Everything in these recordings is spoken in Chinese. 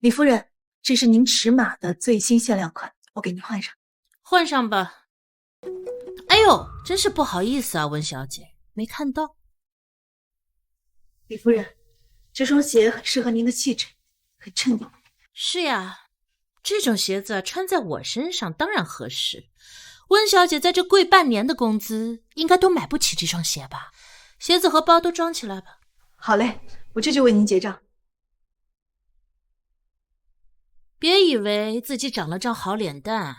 李夫人，这是您尺码的最新限量款，我给您换上。换上吧。哎呦，真是不好意思啊，温小姐，没看到。李夫人，这双鞋很适合您的气质，很衬你。是呀，这种鞋子穿在我身上当然合适。温小姐在这贵半年的工资，应该都买不起这双鞋吧？鞋子和包都装起来吧。好嘞，我这就为您结账。别以为自己长了张好脸蛋，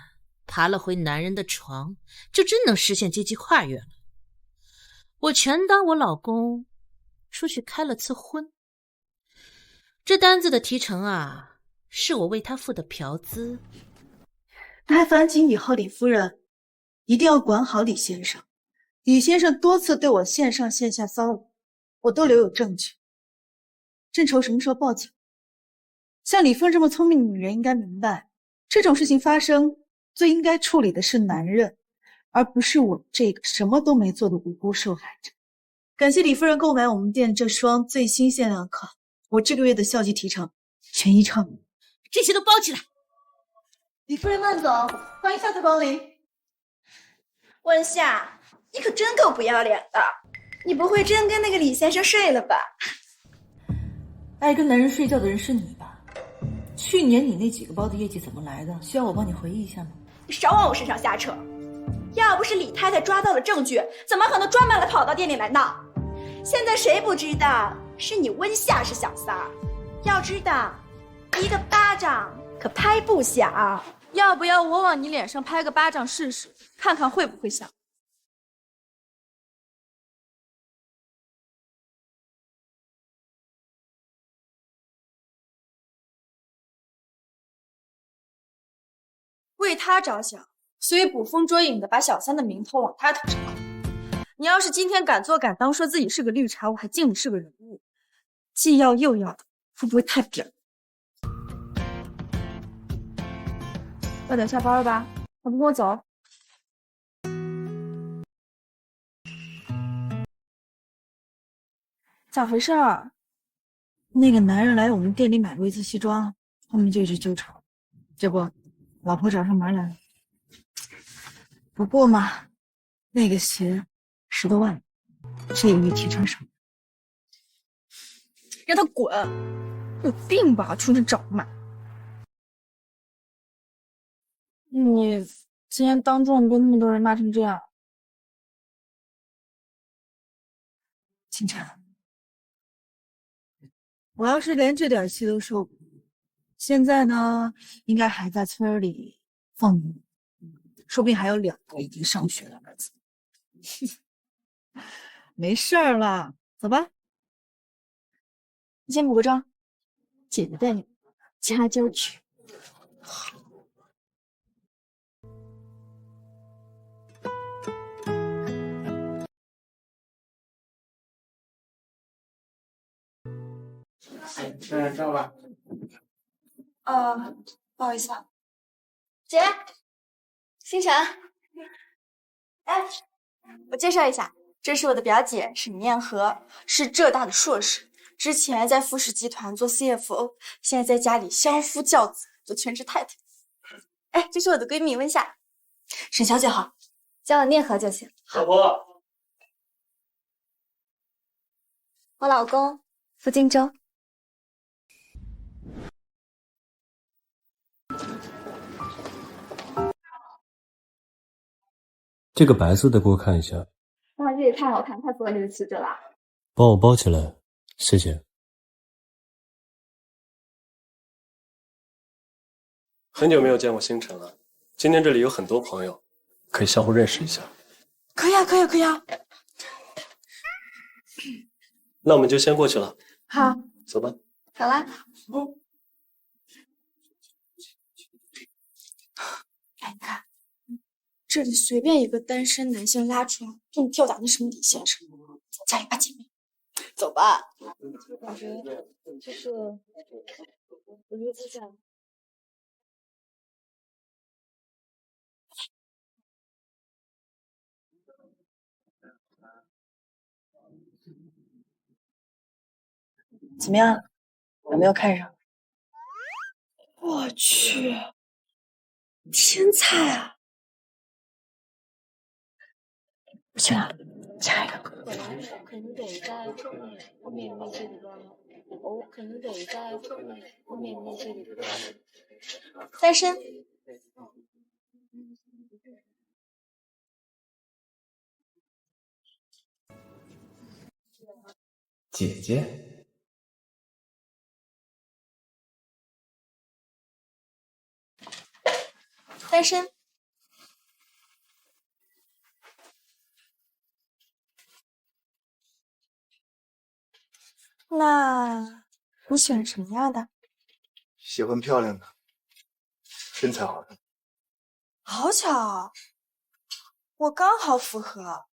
爬了回男人的床，就真能实现阶级跨越了。我全当我老公出去开了次荤。这单子的提成啊，是我为他付的嫖资。台烦请以后，李夫人一定要管好李先生。李先生多次对我线上线下骚扰，我都留有证据。正愁什么时候报警。像李夫人这么聪明的女人，应该明白，这种事情发生，最应该处理的是男人，而不是我这个什么都没做的无辜受害者。感谢李夫人购买我们店这双最新限量款，我这个月的校级提成全依唱。这些都包起来。李夫人慢走，欢迎下次光临。温夏，你可真够不要脸的，你不会真跟那个李先生睡了吧？爱跟男人睡觉的人是你吧？去年你那几个包的业绩怎么来的？需要我帮你回忆一下吗？你少往我身上瞎扯！要不是李太太抓到了证据，怎么可能专门来跑到店里来闹？现在谁不知道是你温夏是小三儿？要知道，一个巴掌可拍不响。要不要我往你脸上拍个巴掌试试，看看会不会响？为他着想，所以捕风捉影的把小三的名头往他头上靠。你要是今天敢做敢当，说自己是个绿茶，我还敬你是个人物。既要又要的，会不会太扁了？快点下班了吧，还不跟我走？咋回事儿？那个男人来我们店里买过一次西装，后面就一直纠缠，结果老婆找上门来了。不过嘛，那个鞋10多万，这个月提成少。让他滚！有病吧，出去找买。你今天当众被那么多人骂成这样，清晨，我要是连这点气都受不了，现在呢，应该还在村里放牛，说不定还有2个已经上学的儿子。没事儿了，走吧。你先补个妆，姐姐带你家教去。吃点照吧。不好意思啊，姐，星辰，哎，我介绍一下，这是我的表姐沈念和，是浙大的硕士，之前在富士集团做 CFO， 现在在家里相夫教子，做全职太太。哎，这是我的闺蜜温夏，沈小姐好，叫我念和就行。老婆，我老公付荆州。这个白色的给我看一下。哇，这也太好看，太符合你的气质了。帮我包起来，谢谢。很久没有见过星辰了，今天这里有很多朋友，可以相互认识一下。可以啊，可以啊，可以啊。那我们就先过去了。好，走吧。走啦。哎，你看，这里随便一个单身男性拉床，就能吊打那什么李先生，咱家里8姐妹。走吧。感觉就是，我觉得就这样。怎么样？有没有看上？我去，天才啊！去哪？下一个。可能得在后面那些里边，我可能得在后面那些里边。翻身。姐姐，翻身。那你喜欢什么样的？喜欢漂亮的，身材好的。好巧，我刚好符合。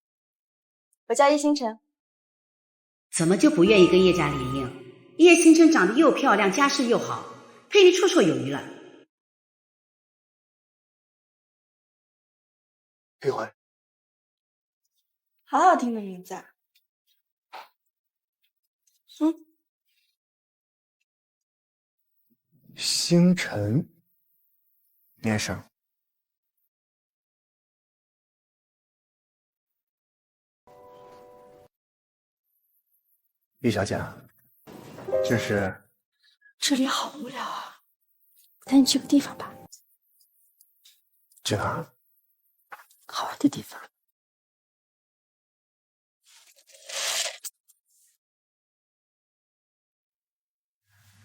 我叫叶星辰。怎么就不愿意跟叶家联姻？叶星辰长得又漂亮，家世又好，配你绰绰有余了。裴怀，好好听的名字啊。星辰，年生。叶小姐，这是？这里好无聊啊，带你去个地方吧。去哪儿？好玩的地方。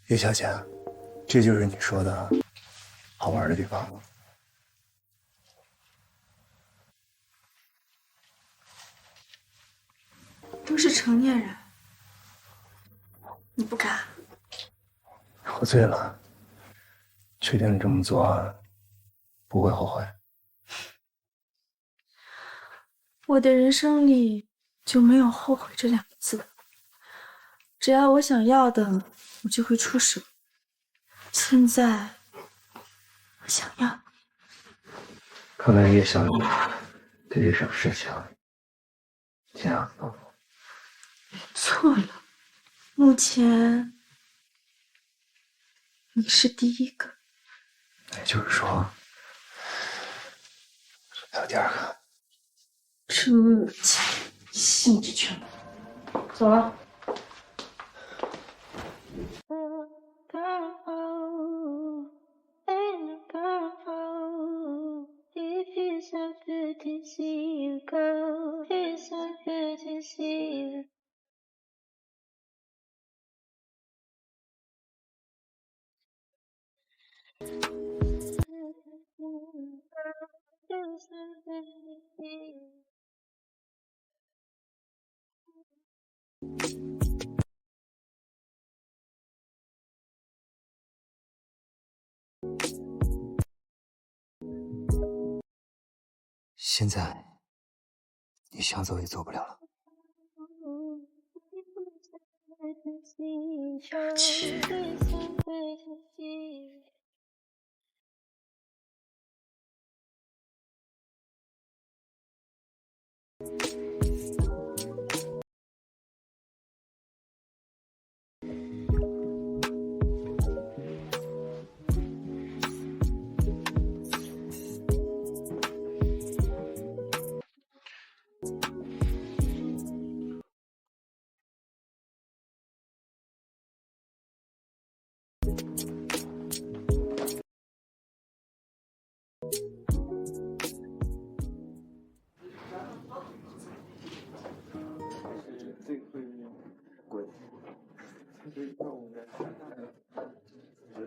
叶小姐，这就是你说的好玩的地方吗？都是成年人，你不敢？喝醉了，确定你这么做不会后悔？我的人生里就没有后悔这2个字。只要我想要的，我就会出手。现在，我想要。看来叶小姐对这种事情这样子。错了，目前你是第一个。也就是说，还有第2个。这兴致全无。走了。现在你想走也走不了了。去。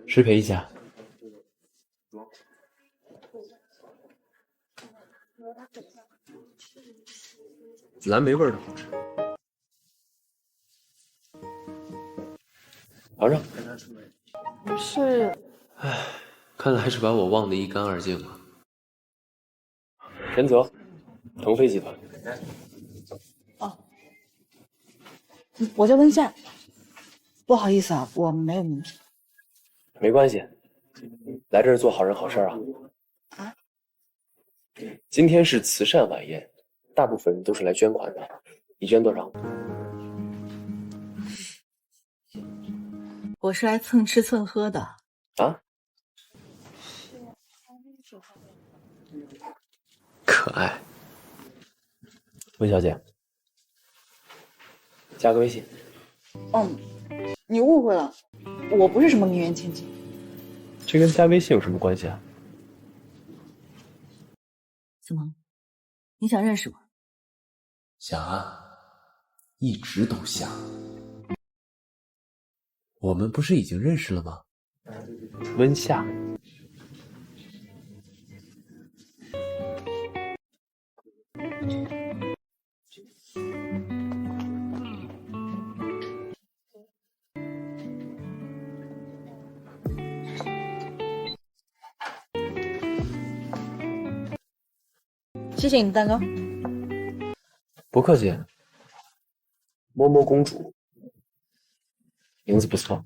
失陪一下。蓝莓味儿的好吃。尝尝。是。唉，看来还是把我忘得一干二净了。田泽，腾飞集团。哦，我叫温夏，不好意思啊，我没有名片。没关系，来这儿做好人好事啊。啊？今天是慈善晚宴，大部分人都是来捐款的。你捐多少？我是来蹭吃蹭喝的。啊？可爱。温小姐，加个微信。你误会了，我不是什么名媛千金。这跟加微信有什么关系啊？怎么，你想认识我？想啊，一直都想。我们不是已经认识了吗？温夏。谢谢你的蛋糕。不客气。摸摸公主，名字不错。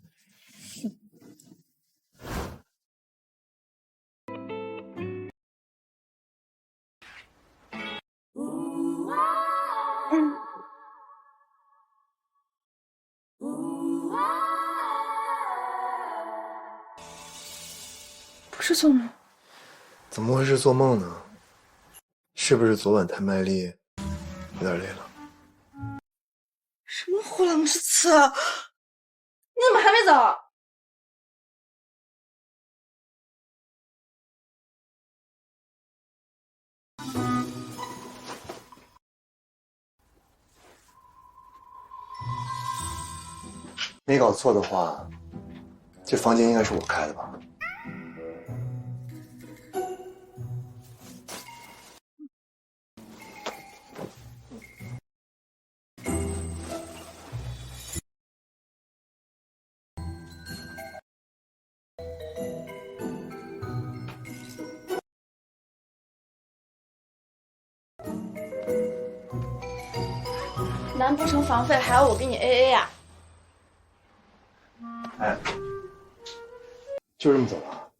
不是做梦。怎么会是做梦呢？是不是昨晚太卖力，有点累了？什么虎狼之词？你怎么还没走？没搞错的话，这房间应该是我开的吧？难不成房费还要我给你 AA 呀？哎，就这么走了？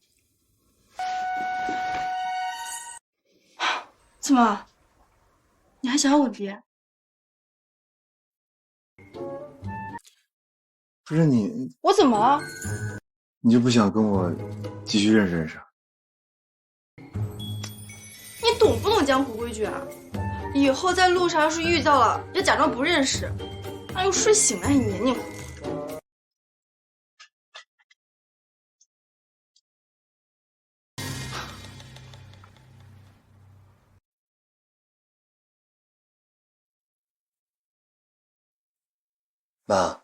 怎么？你还想要吻别？不是你，我怎么了？你就不想跟我继续认识认识？你懂不懂江湖规矩啊？以后在路上要是遇到了，别假装不认识，那又睡醒了还黏黏糊糊。妈，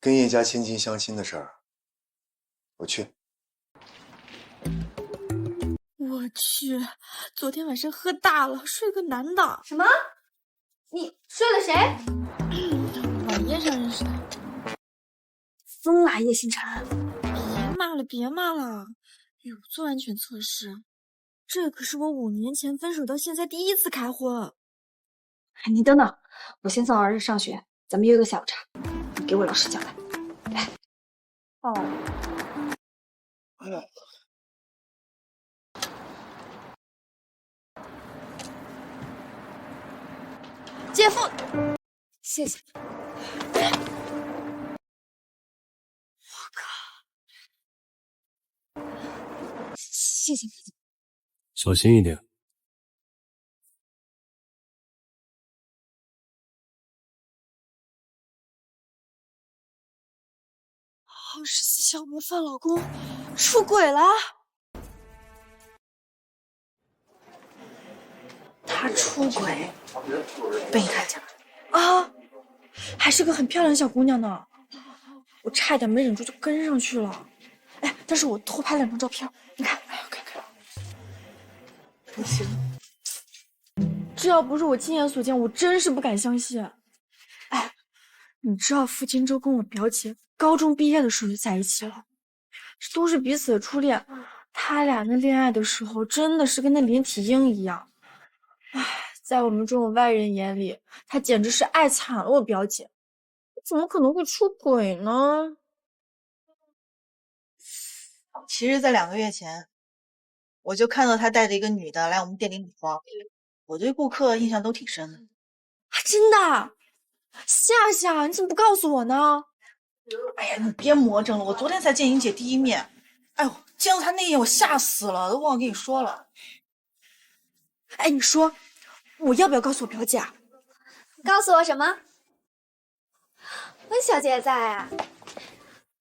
跟叶家千金相亲的事儿，我去。我去，昨天晚上喝大了，睡个男的。什么？你睡了谁？网页上认识的。疯啦，叶星辰！别骂了，别骂了，有做安全测试。这可是我5年前分手到现在第1次开荤。你等等，我先送儿子上学，咱们约个下午茶，你给我老实交代。来。哦。哎呀。姐夫，谢谢。我靠！谢谢。小心一点。24小模范老公出轨了。他出轨被你看见了啊？还是个很漂亮的小姑娘呢，我差一点没忍住就跟上去了。哎，但是我偷拍了2张照片，你看，哎呀，看。不行，这要不是我亲眼所见，我真是不敢相信。哎，你知道傅金州跟我表姐高中毕业的时候就在一起了，这都是彼此的初恋。他俩那恋爱的时候真的是跟那连体婴一样。唉，在我们这种外人眼里，他简直是爱惨了我表姐，怎么可能会出轨呢？其实，在2个月前，我就看到他带着一个女的来我们店里理包，我对顾客印象都挺深的。啊，真的？夏夏，你怎么不告诉我呢？哎呀，你别魔怔了，我昨天才见莹姐第1面，哎呦，见到他那一眼我吓死了，都忘了跟你说了。哎，你说我要不要告诉我表姐啊？告诉我什么？温小姐在啊。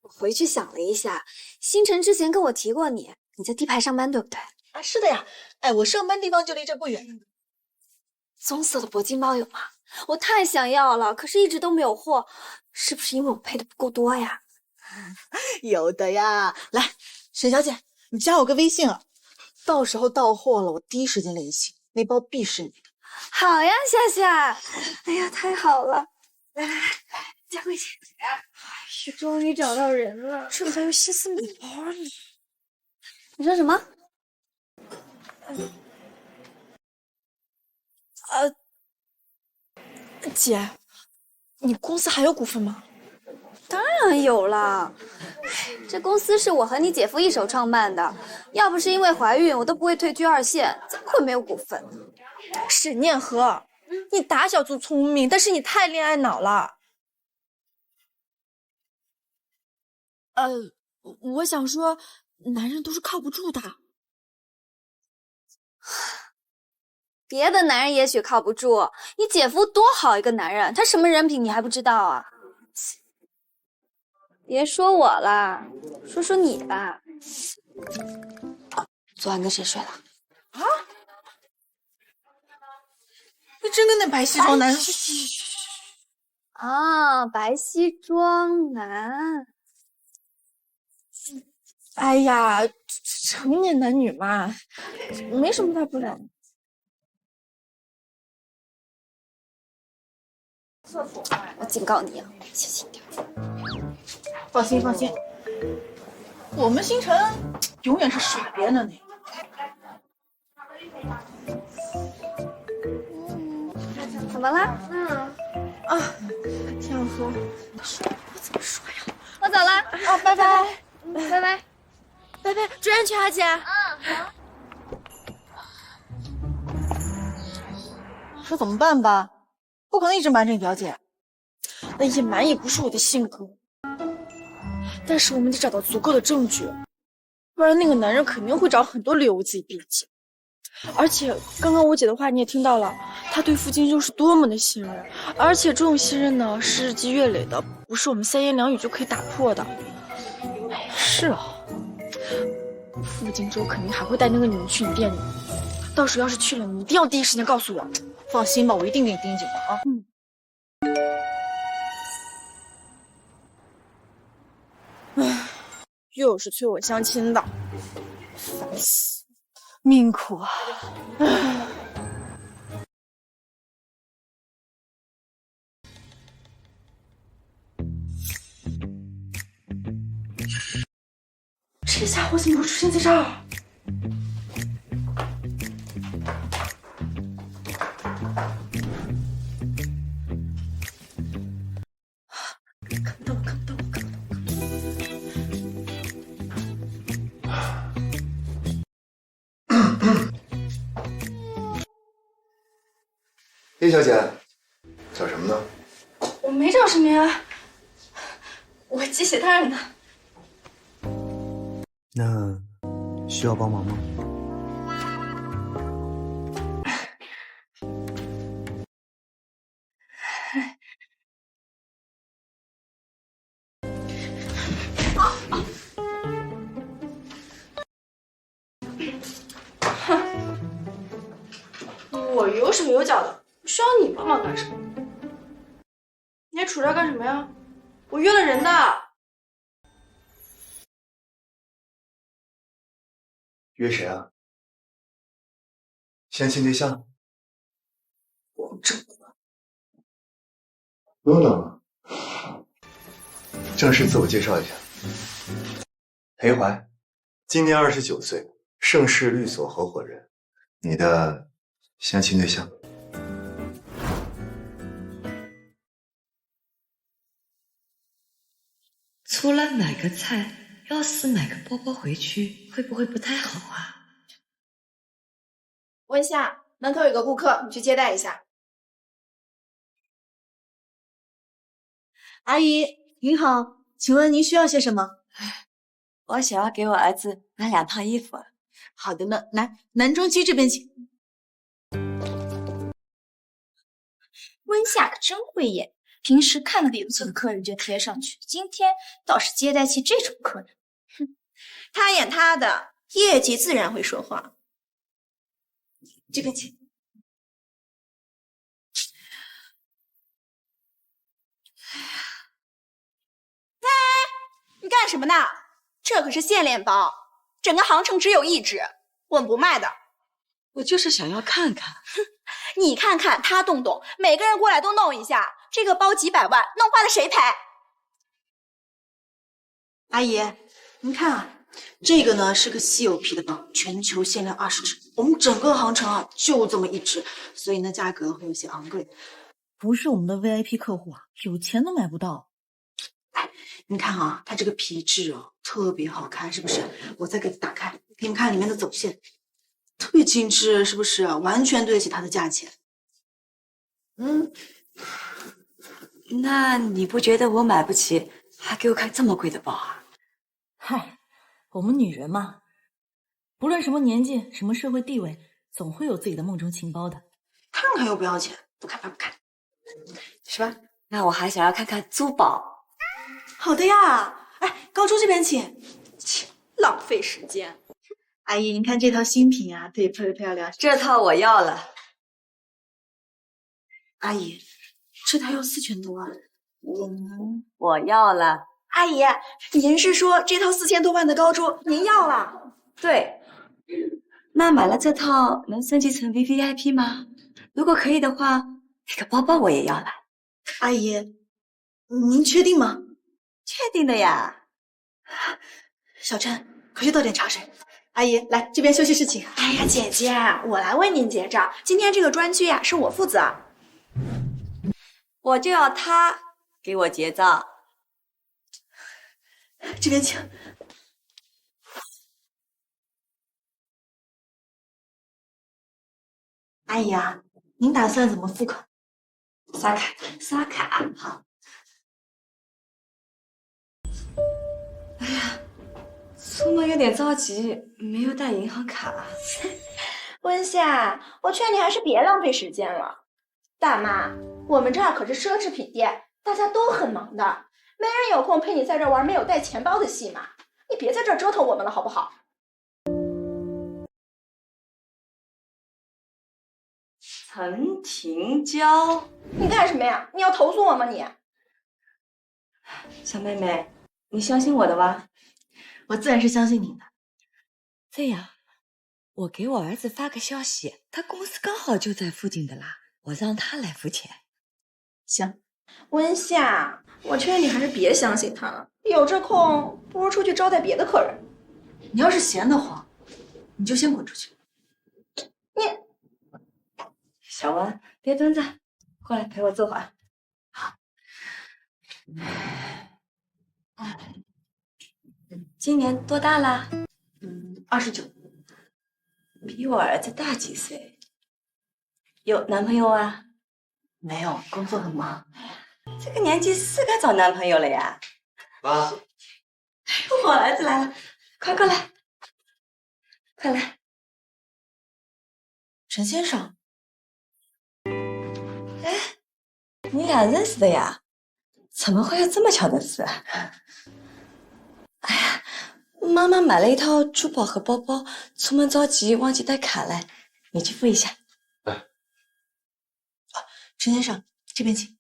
我回去想了一下，星辰之前跟我提过你在地牌上班对不对？啊，是的呀。哎，我上班地方就离这不远。棕色的铂金包有吗？我太想要了，可是一直都没有货，是不是因为我配的不够多呀？有的呀。来，沈小姐，你加我个微信啊，到时候到货了我第一时间联系，那包必是你的。好呀，夏夏。哎呀，太好了！来，加微信。终于找到人了，这还有心思买包呢。你说什么？姐，你公司还有股份吗？当然有了，这公司是我和你姐夫一手创办的，要不是因为怀孕，我都不会退居二线，怎么会没有股份？沈念和，你打小就聪明，但是你太恋爱脑了。我想说，男人都是靠不住的。别的男人也许靠不住，你姐夫多好一个男人，他什么人品你还不知道啊？别说我了，说说你吧。昨晚跟谁睡了？啊？你真跟那白西装男人？啊，白西装男。哎呀，成年男女嘛，没什么大不了。我警告你啊，小心点。放心放心，我们星辰永远是水边的那个。怎么了？这样喝，我怎么说呀？我走了。哦，拜拜，拜拜，拜拜，注意安全啊，姐。好。说怎么办吧？不可能一直瞒着你表姐。那隐瞒也不是我的性格，但是我们得找到足够的证据，不然那个男人肯定会找很多理由为自己辩解。而且刚刚我姐的话你也听到了，他对付金州是多么的信任，而且这种信任呢是日积月累的，不是我们三言两语就可以打破的。哎，是啊，付金州肯定还会带那个女人去你店里，到时候要是去了，你一定要第一时间告诉我。放心吧，我一定给你盯紧的啊。唉，又是催我相亲的，烦死，命苦啊！这家伙怎么会出现在这儿？叶小姐，找什么呢？我没找什么呀，我记写单呢。那需要帮忙吗？我有手有脚的，需要你帮忙干什么？你还杵这儿干什么呀？我约了人的。约谁啊？相亲对象？王正国。不用等了，正式自我介绍一下，裴怀，今年29岁，盛世律所合伙人，你的相亲对象。出来买个菜，要是买个包包回去，会不会不太好啊？问夏，门口有个顾客，你去接待一下。阿姨您好，请问您需要些什么？我想要给我儿子买2套衣服。好的呢，来，男装机这边请。温夏可真会演，平时看到的有几个客人就贴上去，今天倒是接待起这种客人。哼，他演他的，业绩自然会说话。这边请。哎，你干什么呢？这可是限量包，整个杭城只有1只，我们不卖的。我就是想要看看。哼，你看看，他动动，每个人过来都弄一下，这个包几百万，弄坏了谁赔？阿姨，您看啊，这个呢是个稀有皮的包，全球限量20只，我们整个杭城啊就这么1只，所以呢价格会有些昂贵。不是我们的 VIP 客户啊，有钱都买不到。哎，你看啊，它这个皮质哦特别好看，是不是？我再给它打开，给你们看里面的走线，特别精致，是不是？完全对得起它的价钱。那你不觉得我买不起，还给我看这么贵的包啊？嗨，我们女人嘛，不论什么年纪、什么社会地位，总会有自己的梦中情包的。看看又不要钱，不看白不看，是吧？那我还想要看看珠宝。好的呀，哎，高珠这边请。浪费时间。阿姨，您看这套新品啊，对，特别漂亮。这套我要了。阿姨，这套要4000多万。我要了。阿姨，您是说这套4000多万的高珠您要了？对。那买了这套能升级成 VVIP 吗？如果可以的话，那个包包我也要了。阿姨，您确定吗？确定的呀。小陈，回去倒点茶水。阿姨，来这边休息室请。哎呀，姐姐，我来为您结账。今天这个专区呀，是我负责。我就要他给我结账。这边请。阿姨啊，您打算怎么付款？刷卡。刷卡，好。哎呀，出门有点着急，没有带银行卡。温夏，我劝你还是别浪费时间了。大妈，我们这儿可是奢侈品店，大家都很忙的，没人有空陪你在这儿玩没有带钱包的戏码。你别在这儿折腾我们了，好不好？陈婷娇，你干什么呀？你要投诉我吗你？小妹妹，你相信我的吧？我自然是相信你的。这样，我给我儿子发个消息，他公司刚好就在附近的啦，我让他来付钱。行。温夏，我劝你还是别相信他了，有这空不如出去招待别的客人。你要是闲得慌，你就先滚出去。你，小文，别蹲着，过来陪我坐会儿。好。今年多大啦？29。比我儿子大几岁。有男朋友啊？没有，工作很忙。这个年纪是该找男朋友了呀。妈，我儿子来了，快过来，快来。陈先生。哎，你俩认识的呀？怎么会有这么巧的事啊？哎呀，妈妈买了一套珠宝和包包，出门着急忘记带卡了，你去付一下。陈先生，这边请。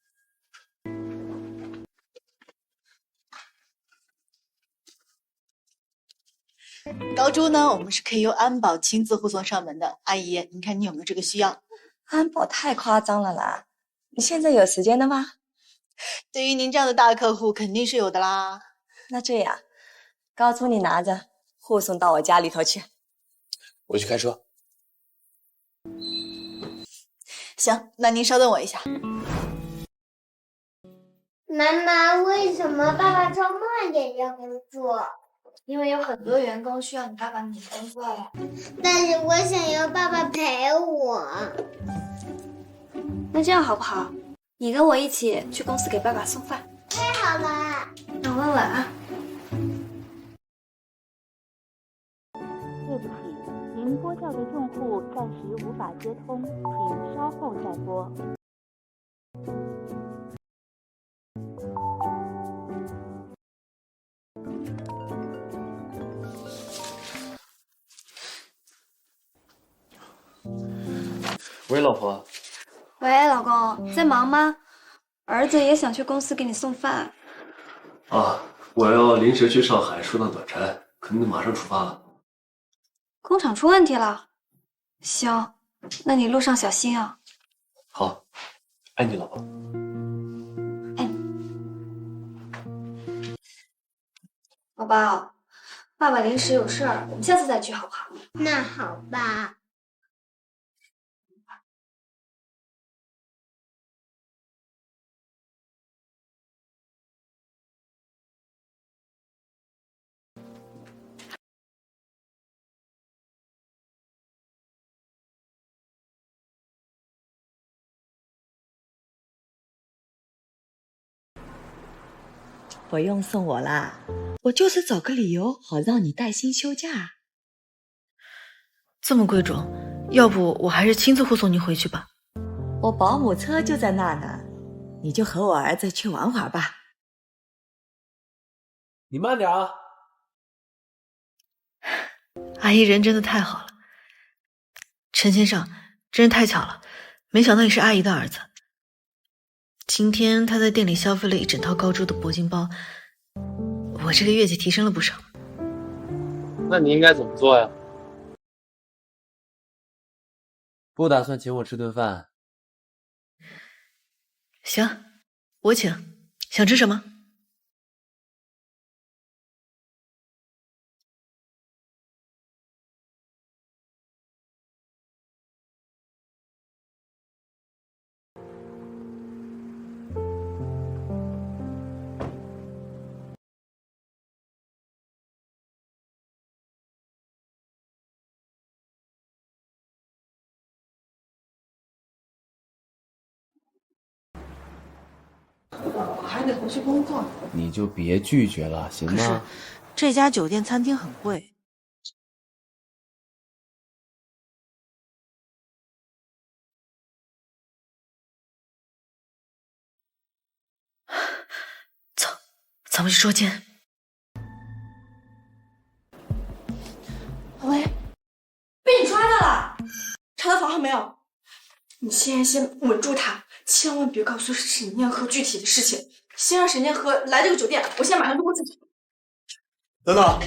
高珠呢，我们是可以由安保亲自护送上门的。阿姨，您看你有没有这个需要？安保太夸张了啦！你现在有时间的吗？对于您这样的大客户，肯定是有的啦。那这样，高珠你拿着，护送到我家里头去。我去开车。行，那您稍等我一下。妈妈，为什么爸爸周末也要工作？因为有很多员工需要你爸爸你工作呀。但是我想要爸爸陪我。那这样好不好？你跟我一起去公司给爸爸送饭。太好了。那我问问啊。对不起，您拨叫的用户暂时无法接通，请稍后再拨。喂，老婆。喂，老公，在忙吗？儿子也想去公司给你送饭。啊，我要临时去上海说趟短差，可能得马上出发了。工厂出问题了？行，那你路上小心啊。好，爱你，老婆。宝宝，爸爸临时有事儿，我们下次再聚好不好？那好吧。不用送我啦，我就是找个理由好让你带薪休假。这么贵重，要不我还是亲自护送你回去吧。我保姆车就在那呢，你就和我儿子去玩会儿吧。你慢点啊！阿姨人真的太好了，陈先生，真是太巧了，没想到你是阿姨的儿子。今天他在店里消费了一整套高珠的铂金包，我这个业绩提升了不少。那你应该怎么做呀？不打算请我吃顿饭？行，我请。想吃什么？我还得回去工作。你就别拒绝了，行吗？这家酒店餐厅很贵。走，咱们去捉奸。喂，被你抓到了，查到房号没有？你先稳住他，千万别告诉沈念和具体的事情，先让沈念和来这个酒店，我现在马上就过去。等等，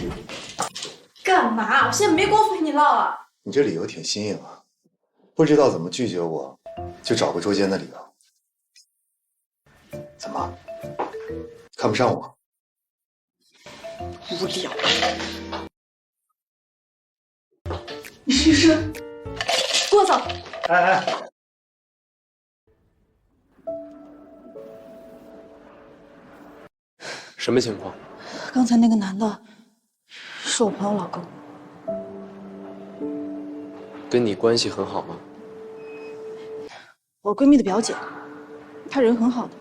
干嘛？我现在没工夫陪你唠了。你这理由挺新颖啊，不知道怎么拒绝我，就找个捉奸的理由。怎么，看不上我？无聊。你是律师，跟我走。哎，什么情况？刚才那个男的是我朋友老公。跟你关系很好吗？我闺蜜的表姐，她人很好的。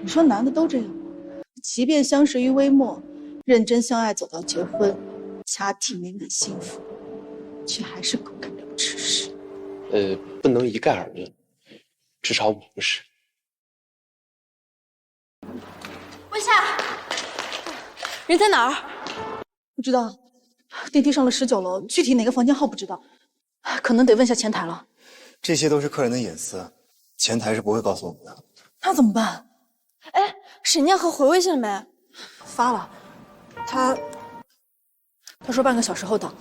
你说男的都这样，即便相识于微末，认真相爱走到结婚，家庭美满幸福，却还是狗干不了吃屎。不能一概而论，至少我不是。问下，人在哪儿？不知道，电梯上了19楼，具体哪个房间号不知道，可能得问下前台了。这些都是客人的隐私，前台是不会告诉我们的。那怎么办？哎，沈念和回微信了没？发了，他说半个小时后到，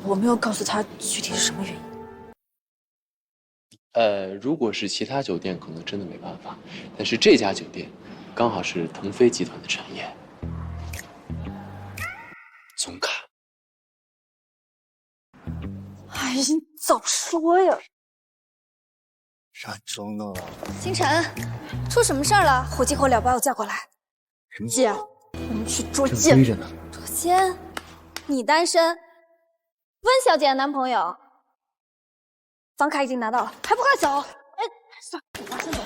我没有告诉他具体是什么原因。如果是其他酒店，可能真的没办法，但是这家酒店刚好是腾飞集团的产业，总卡。哎，你早说呀！染妆呢？星辰，出什么事儿了？火急火燎把我叫过来。姐，我们去捉奸。追着呢。捉奸？你单身？温小姐的男朋友。房卡已经拿到了，还不快走？哎，算了，我先走。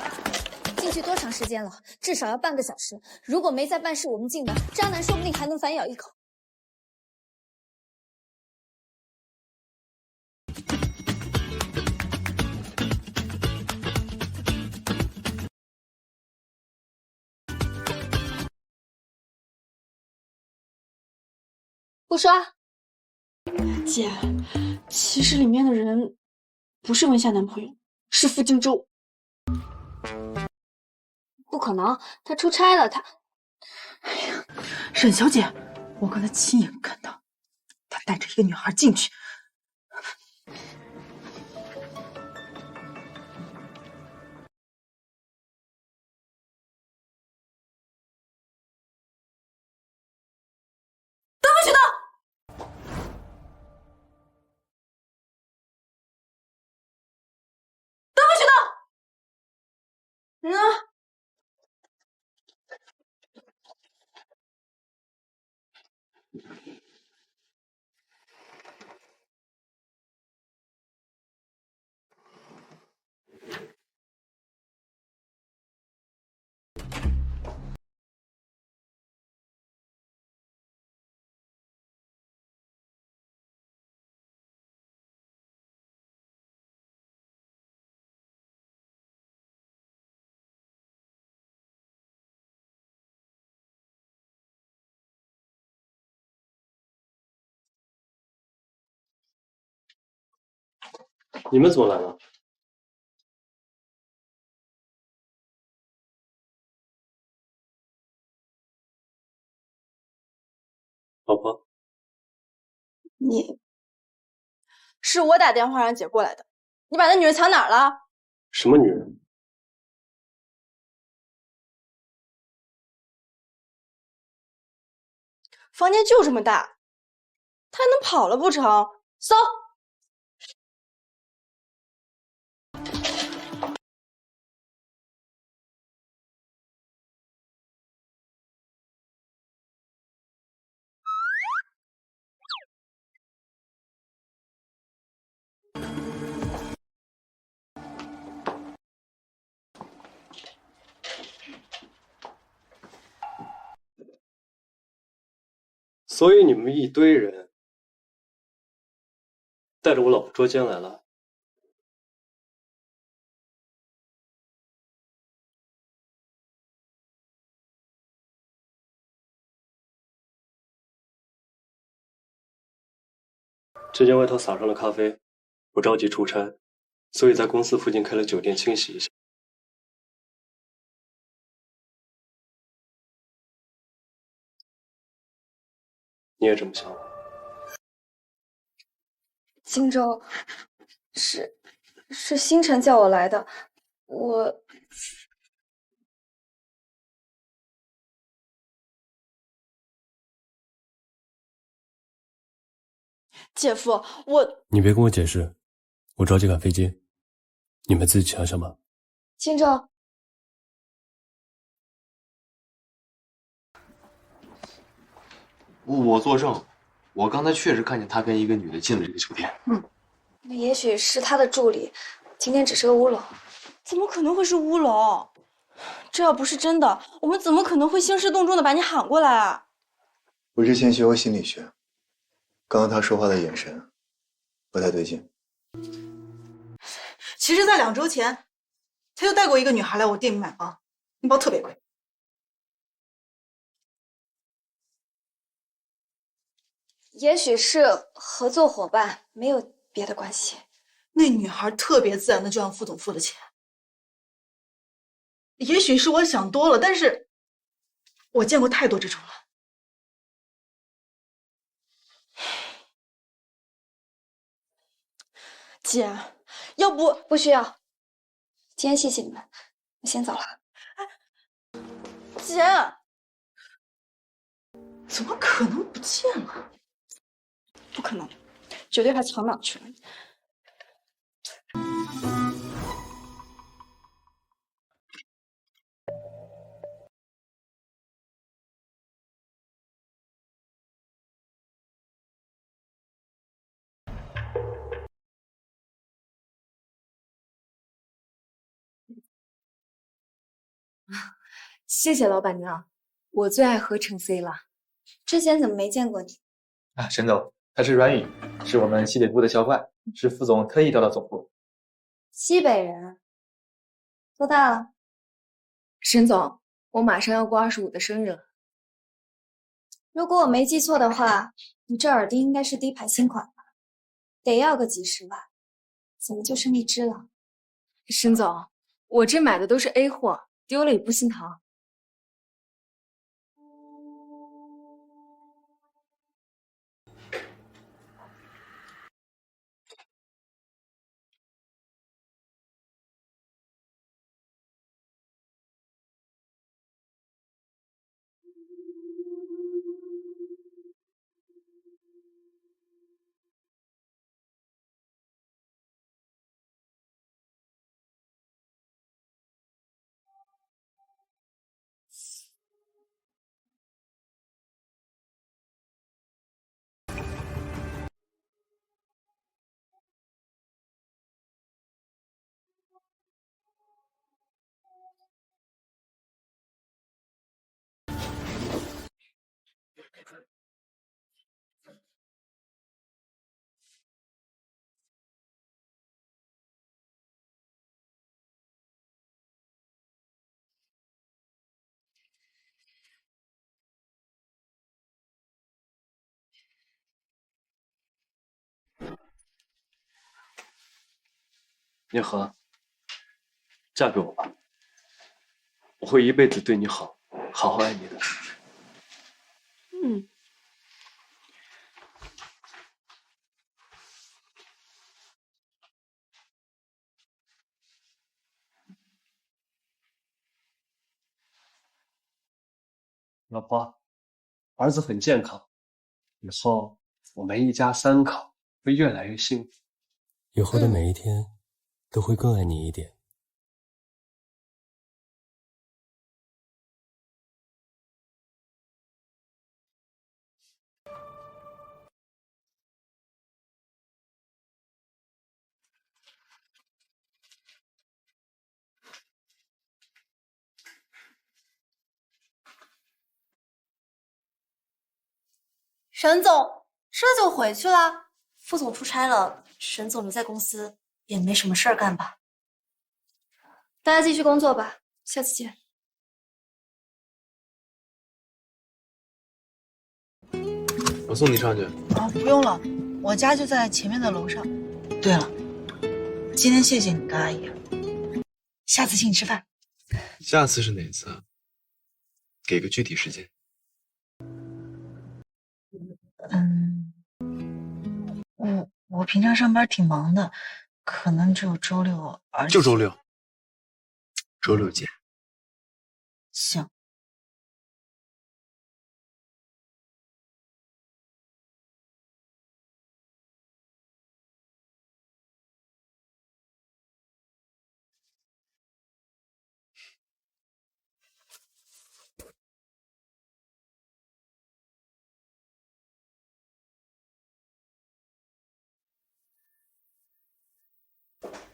进去多长时间了？至少要半个小时。如果没在办事，我们进门，渣男说不定还能反咬一口。不刷。姐，其实里面的人不是文夏男朋友，是傅荆州。不可能，他出差了。沈小姐，我刚才亲眼看到，他带着一个女孩进去。人啊！你们怎么来了？老婆，是我打电话让姐过来的。你把那女人藏哪儿了？什么女人？房间就这么大，她还能跑了不成？搜！所以你们一堆人带着我老婆捉奸来了？这件外套洒上了咖啡，我着急出差，所以在公司附近开了酒店清洗一下。你也这么想？荆州，是星辰叫我来的，姐夫，你别跟我解释，我着急赶飞机，你们自己想想吧。荆州，我作证，我刚才确实看见他跟一个女的进了这个酒店。那也许是他的助理，今天只是个乌龙。怎么可能会是乌龙？这要不是真的，我们怎么可能会兴师动众的把你喊过来啊？我之前学过心理学，刚刚他说话的眼神不太对劲。其实，在2周前，他就带过一个女孩来我店里买包，那包特别贵。也许是合作伙伴，没有别的关系。那女孩特别自然的就让副总付了钱。也许是我想多了，但是我见过太多这种了。姐，要不需要。今天谢谢你们，我先走了。姐，怎么可能不见了？不可能，绝对还藏哪去了。谢谢老板娘，我最爱喝橙 C 了。之前怎么没见过你？啊，沈总，他是阮宇，是我们西北部的销冠，是副总特意调到总部。西北人，多大了？沈总，我马上要过25的生日了。如果我没记错的话，你这耳钉应该是低牌新款吧？得要个几十万，怎么就剩一只了？沈总，我这买的都是 A 货，丢了也不心疼。叶禾，嫁给我吧，我会一辈子对你好，好好爱你的。嗯。老婆，儿子很健康，以后我们一家3口会越来越幸福。以后的每一天都会更爱你一点。沈总，这就回去了？副总出差了，沈总留在公司也没什么事儿干吧？大家继续工作吧，下次见。我送你上去。啊，不用了，我家就在前面的楼上。对了，今天谢谢你跟阿姨，下次请你吃饭。下次是哪次啊？给个具体时间。我平常上班挺忙的，可能只有周六，而且就周六。周六见。行。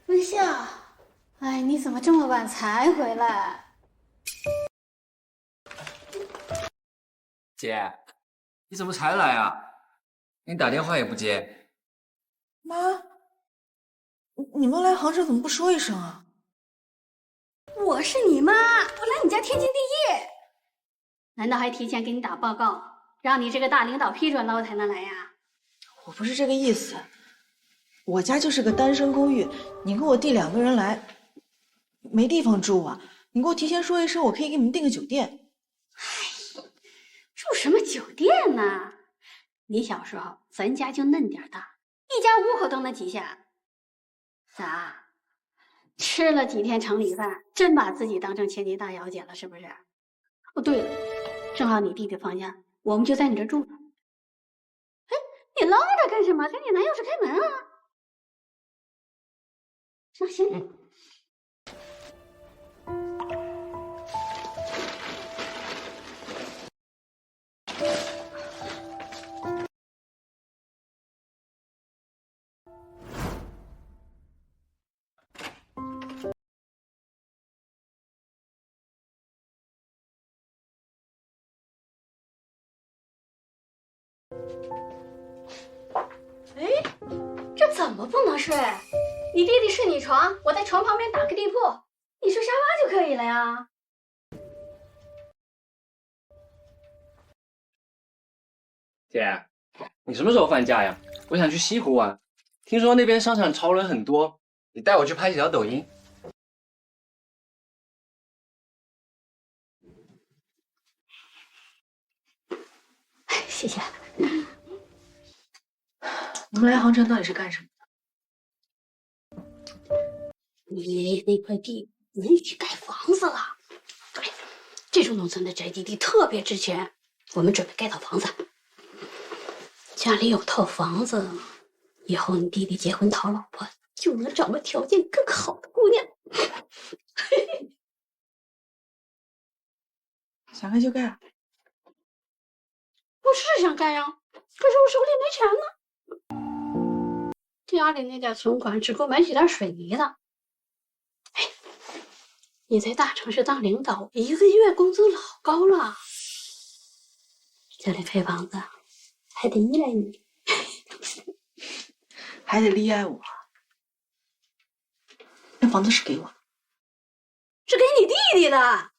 温笑，哎，你怎么这么晚才回来？姐，你怎么才来啊？你打电话也不接。妈，你们来杭州怎么不说一声啊？我是你妈，我来你家天经地义。难道还提前给你打报告，让你这个大领导批准了我才能来呀？我不是这个意思。我家就是个单身公寓，你跟我弟2个人来，没地方住啊！你给我提前说一声，我可以给你们订个酒店。住什么酒店呢？你小时候咱家就嫩点大，一家5口都能挤下。咋？吃了几天城里饭，真把自己当成千金大小姐了是不是？哦，对了，正好你弟弟放假，我们就在你这住了。哎，你愣着干什么？赶紧拿钥匙开门啊！那行。哎，这怎么不能睡？你弟弟睡你床，我在床旁边打个地铺，你睡沙发就可以了呀。姐，你什么时候放假呀？我想去西湖玩，听说那边商场潮人很多，你带我去拍几条抖音。谢谢。你们来杭城到底是干什么的？你爷爷那块地允许盖房子了。对，这种农村的宅基地特别值钱，我们准备盖套房子。家里有套房子，以后你弟弟结婚讨老婆就能找个条件更好的姑娘。想盖就盖啊！我是想盖呀，可是我手里没钱呢。家里那点存款只够买几袋水泥的。哎，你在大城市当领导，一个月工资老高了，这里盖房子还得依赖你，还得依赖我。那房子是给我的，是给你弟弟的。哎，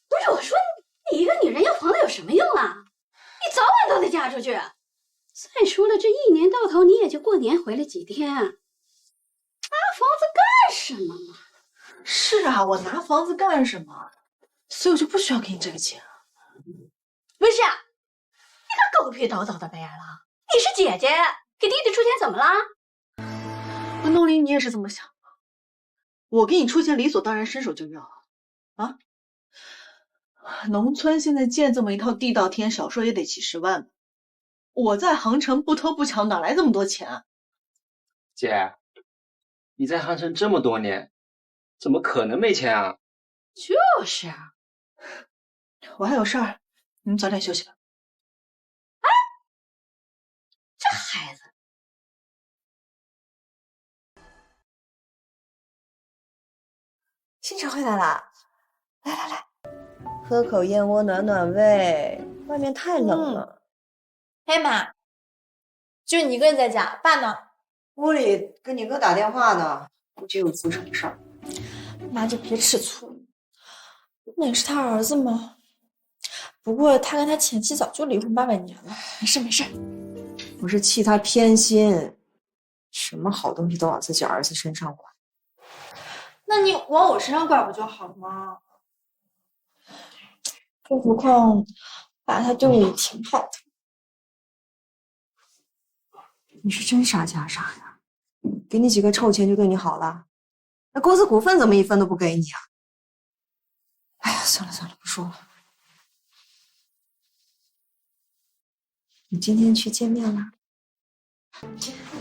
不是我说你一个女人要房子有什么用啊？你早晚都得嫁出去。再说了，这一年到头你也就过年回来几天，拿房子干什么嘛？是啊，我拿房子干什么？所以我就不需要给你这个钱啊。不是，你可狗屁倒灶的白了！你是姐姐，给弟弟出钱怎么了？那弄林，你也是这么想的？我给你出钱，理所当然伸手就要啊！农村现在建这么一套地道天，少说也得几10万。我在杭城不偷不抢，哪来这么多钱啊？姐，你在杭城这么多年，怎么可能没钱啊？就是啊，我还有事儿，你们早点休息吧。哎，这孩子，星辰回来啦！来来来，喝口燕窝暖暖胃，外面太冷了。嘿妈，就你一个人在家，爸呢？屋里跟你哥打电话呢，估计有出什么事儿。妈就别吃醋了，那也是他儿子嘛。不过他跟他前妻早就离婚800年了，没事没事。我是气他偏心，什么好东西都往自己儿子身上挂。那你往我身上挂不就好了吗？更何况，爸他对我也挺好的。你是真傻假傻呀？给你几个臭钱就对你好了？那公司股份怎么1分都不给你啊？哎呀，算了算了，不说了。你今天去见面了？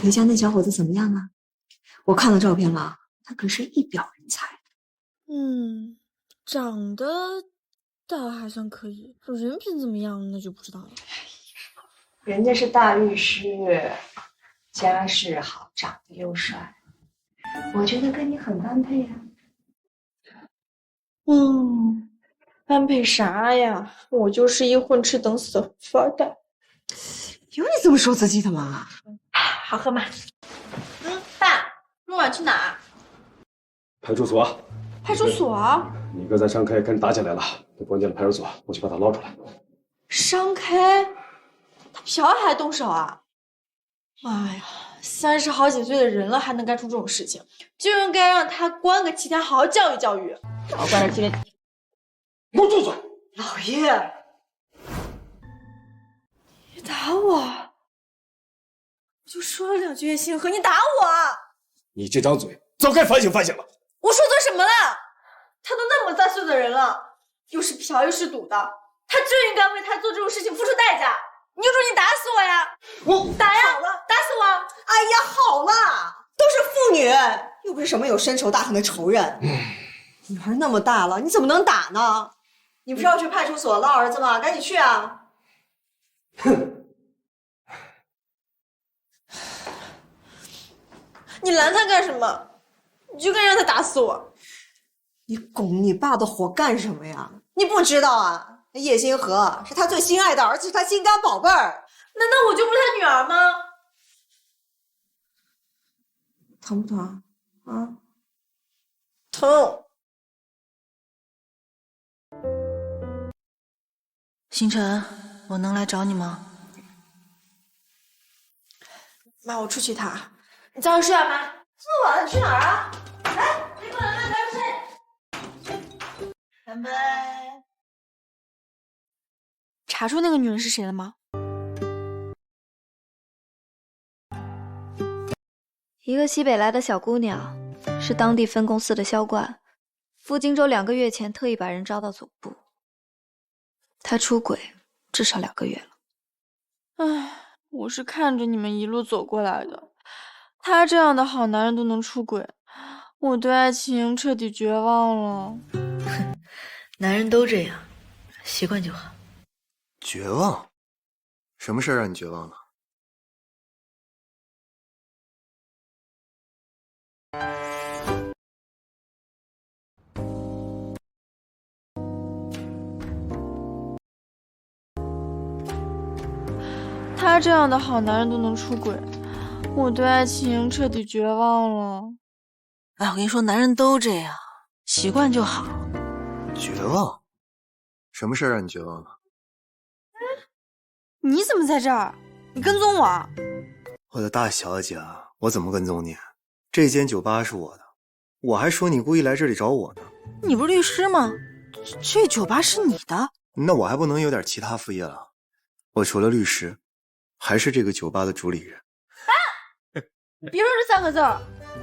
刘家那小伙子怎么样啊？我看了照片了，他可是一表人才。长得倒还算可以，人品怎么样那就不知道了。人家是大律师，家世好，长得又帅，我觉得跟你很般配啊。般配啥呀？我就是一混吃等死的富二代。有你这么说自己的吗？好喝吗？爸，今晚去哪儿？派出所。派出所？你哥在商开跟人打起来了，被关进了派出所，我去把他捞出来。商开？他嫖还动手啊？哎呀，30好几岁的人了，还能干出这种事情，就应该让他关个7天，好好教育教育。少关点7天。给我住嘴！老爷，你打我！我就说了2句星河，你打我！你这张嘴早该反省反省了。我说错什么了？他都那么大岁的人了，又是嫖又是赌的，他就应该为他做这种事情付出代价。你就说你打死我呀！我打呀！打死我！哎呀，好了，都是妇女，又不是什么有深仇大恨的仇人。女儿那么大了，你怎么能打呢？你不是要去派出所捞儿子吗？赶紧去啊！哼！你拦他干什么？你就该让他打死我！你拱你爸的火干什么呀？你不知道啊？那叶星河是他最心爱的儿子，是他心肝宝贝儿。难道我就不是他女儿吗？疼不疼啊？疼。星辰，我能来找你吗？妈，我出去一趟啊，你早点睡啊，妈。这么晚了，你去哪儿啊？来，别过来，妈，早点睡。干杯！查出那个女人是谁了吗？一个西北来的小姑娘，是当地分公司的销冠。傅荆州2个月前特意把人招到总部。她出轨至少2个月了。唉，我是看着你们一路走过来的，他这样的好男人都能出轨，我对爱情彻底绝望了。男人都这样，习惯就好。绝望？什么事儿让你绝望了？他这样的好男人都能出轨，我对爱情彻底绝望了。哎，我跟你说，男人都这样，习惯就好。绝望？什么事儿让你绝望了？你怎么在这儿？你跟踪我？我的大小姐啊，我怎么跟踪你？这间酒吧是我的，我还说你故意来这里找我呢。你不是律师吗？这酒吧是你的？那我还不能有点其他副业了？我除了律师，还是这个酒吧的主理人。别说这3个字儿，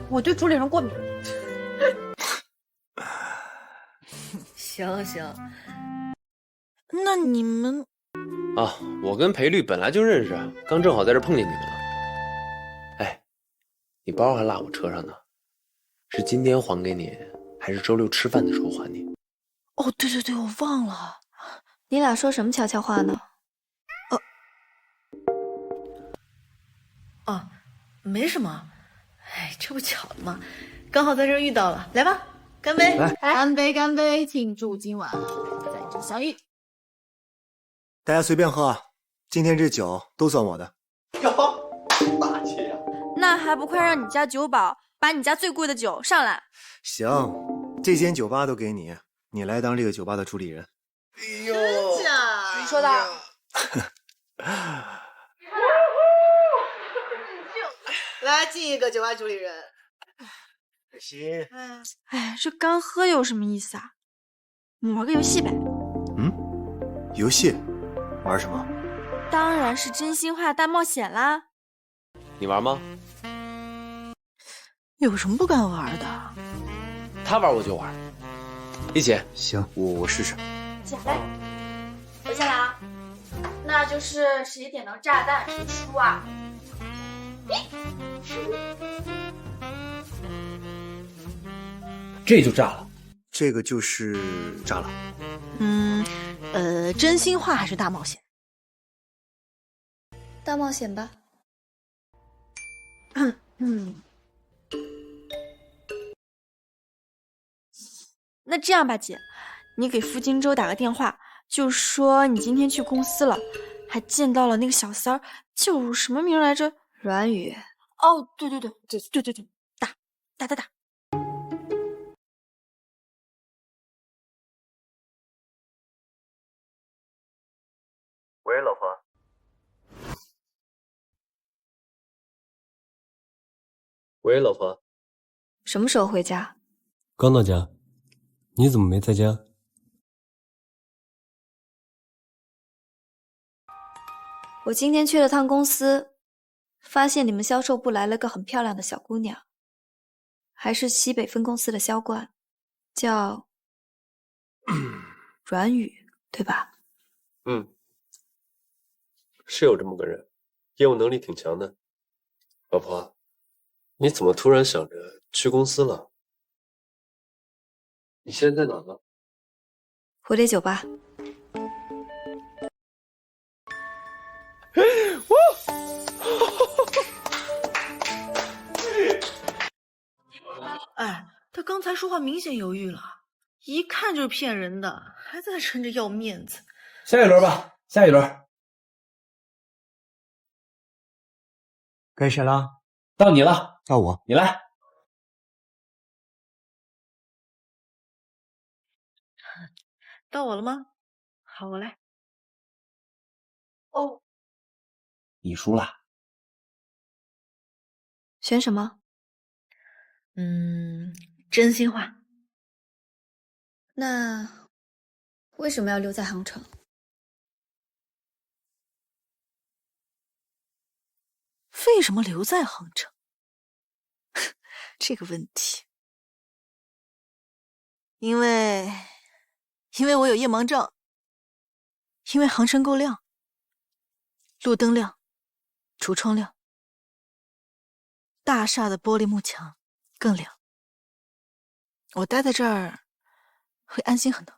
我对主理人过敏。行行，那你们啊，我跟裴律本来就认识，刚正好在这碰见你们了。哎，你包还落我车上呢，是今天还给你，还是周六吃饭的时候还你？哦，对对对，我忘了。你俩说什么悄悄话呢？哦，没什么。哎，这不巧了吗？刚好在这儿遇到了，来吧，干杯！来，干杯，干杯，庆祝今晚在这相遇。大家随便喝啊，今天这酒都算我的。哟，大气呀！那还不快让你家酒保把你家最贵的酒上来？行，这间酒吧都给你，你来当这个酒吧的主理人。哎呦，真假？谁说的？来敬一个酒吧主理人。开心。哎，这刚喝有什么意思啊？我们玩个游戏呗。游戏？玩什么？当然是真心话大冒险啦。你玩吗？有什么不敢玩的？他玩我就玩，一起。行，我试试。起来，我先来啊。那就是谁点到炸弹谁输啊。这就炸了。这个就是炸了。真心话还是大冒险？大冒险吧。那这样吧，姐，你给傅荆州打个电话，就说你今天去公司了，还见到了那个小三儿，叫什么名来着？阮宇。哦，对，打。喂，老婆。喂，老婆。什么时候回家？刚到家。你怎么没在家？我今天去了趟公司，发现你们销售部来了个很漂亮的小姑娘，还是西北分公司的销冠，叫阮宇，对吧？是有这么个人，业务能力挺强的。老婆，你怎么突然想着去公司了？你现在在哪呢？蝴蝶酒吧。哎，他刚才说话明显犹豫了，一看就是骗人的，还在撑着要面子。下一轮吧，下一轮。该谁了？到你了，到我，你来。到我了吗？好，我来。哦，你输了。选什么？真心话。那为什么要留在杭城？为什么留在杭城？这个问题，因为我有夜盲症，因为杭城够亮，路灯亮，橱窗亮，大厦的玻璃幕墙更亮，我待在这儿会安心很多。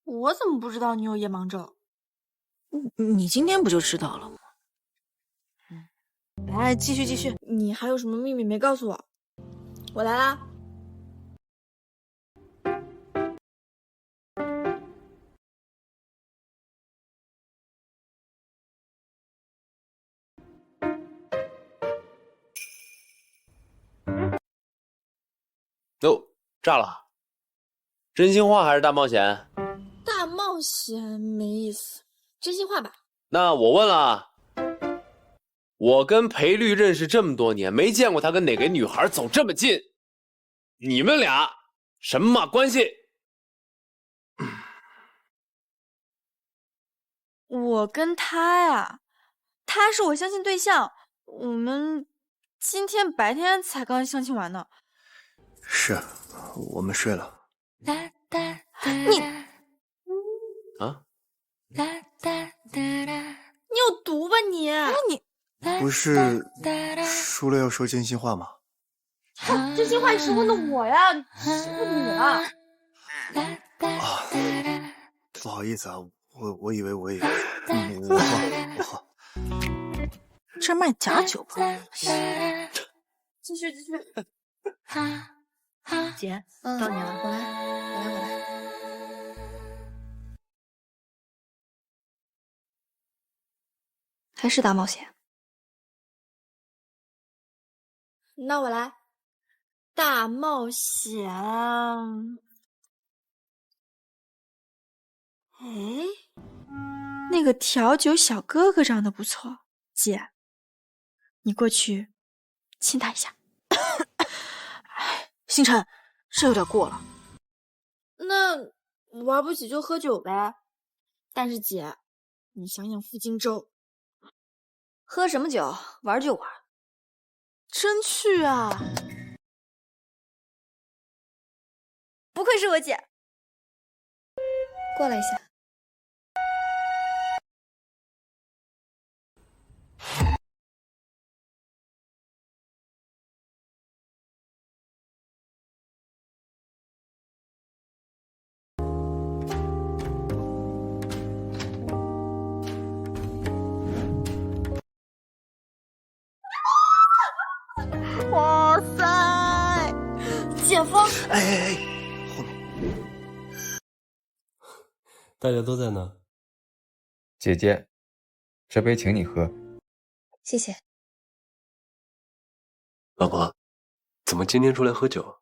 我怎么不知道你有夜盲症？你今天不就知道了吗？来，继续。你还有什么秘密没告诉我？我来啦。哟，炸了！真心话还是大冒险？大冒险没意思，真心话吧。那我问了，我跟裴律认识这么多年，没见过他跟哪个女孩走这么近。你们俩什么关系？我跟他呀，他是我相亲对象，我们今天白天才刚相亲完呢。是，我们睡了。你啊？你有毒吧你？不是说了要说真心话吗？真心话你是问的我呀，是问你啊。不好意思啊，我以为我好。这卖假酒吧？继续。姐，到你了，我来。还是大冒险。那我来。大冒险。哎，那个调酒小哥哥长得不错，姐，你过去亲他一下。星辰，这有点过了。那玩不起就喝酒呗。但是姐，你想想傅荆州，喝什么酒，玩就玩。真去啊！不愧是我姐。过来一下。哇塞，姐夫！哎，后面。大家都在呢。姐姐，这杯请你喝。谢谢。老婆，怎么今天出来喝酒？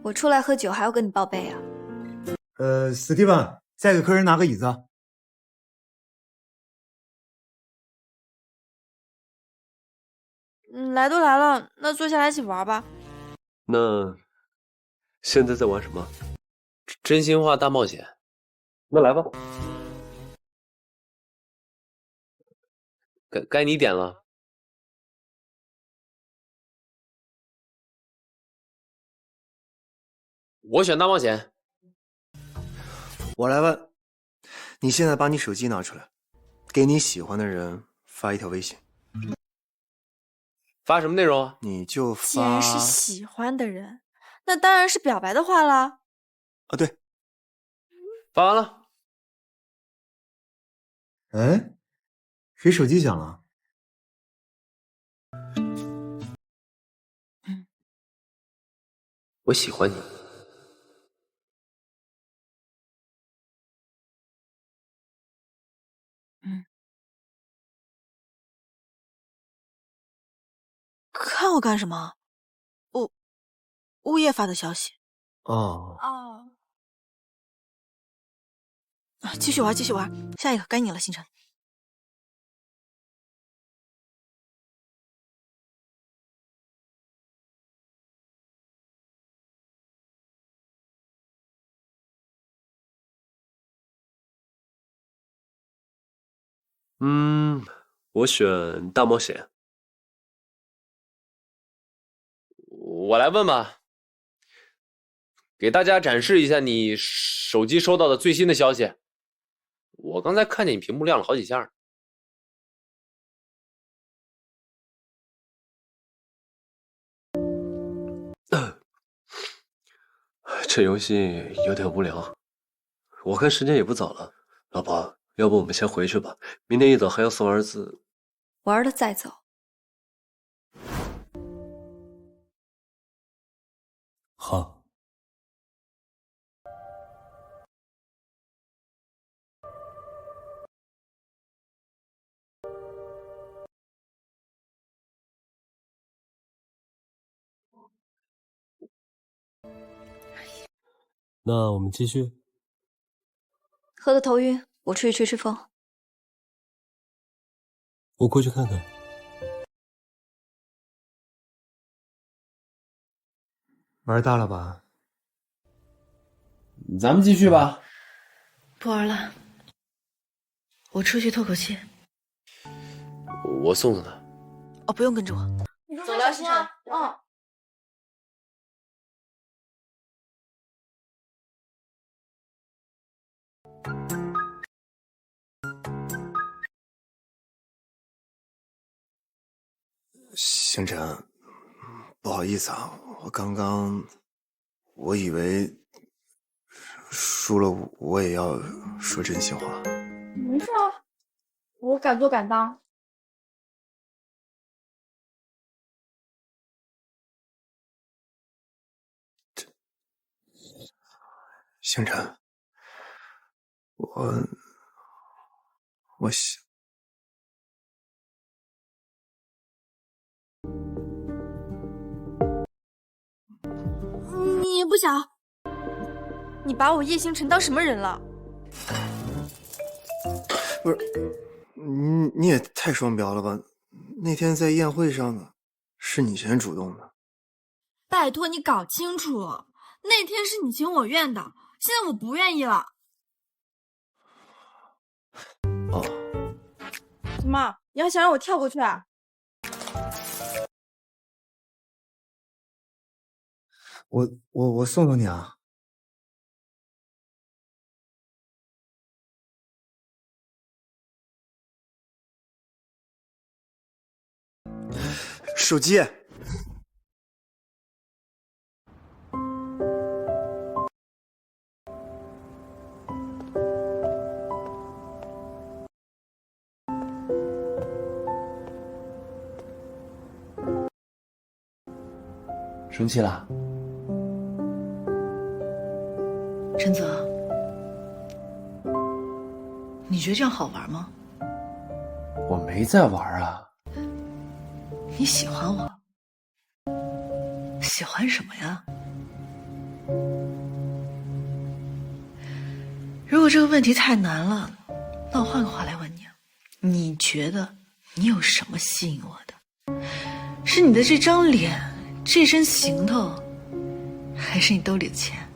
我出来喝酒还要跟你报备啊？史蒂芬，再给客人拿个椅子。来都来了，那坐下来一起玩吧。那现在在玩什么？真心话大冒险。那来吧。该你点了。我选大冒险。我来问，你现在把你手机拿出来，给你喜欢的人发一条微信。发什么内容啊？你就既然是喜欢的人，那当然是表白的话啦。啊，对。发完了。哎，谁手机响了？我喜欢你。看我干什么？物业发的消息。哦。继续玩，下一个该你了，星辰。我选大冒险。我来问吧，给大家展示一下你手机收到的最新的消息。我刚才看见你屏幕亮了好几下。这游戏有点无聊，我看时间也不早了，老婆，要不我们先回去吧，明天一早还要送儿子。玩了再走。好。那我们继续。喝得头晕，我出去吹吹风。我过去看看。玩大了吧？咱们继续吧。不玩了，我出去透口气。我送送他。哦，不用跟着我。走了，星辰。星辰，不好意思啊，我以为输了我也要说真心话。没事啊，我敢做敢当。星辰，我想。你也不想？你把我叶星辰当什么人了？不是，你也太双标了吧？那天在宴会上是你先主动的。拜托你搞清楚，那天是你情我愿的，现在我不愿意了。哦，怎么？你还想让我跳过去啊？我送送你啊。手机。生气了？陈泽，你觉得这样好玩吗？我没在玩啊。你喜欢我？喜欢什么呀？如果这个问题太难了，那我换个话来问你，你觉得你有什么吸引我的？是你的这张脸，这身行头，还是你兜里的钱？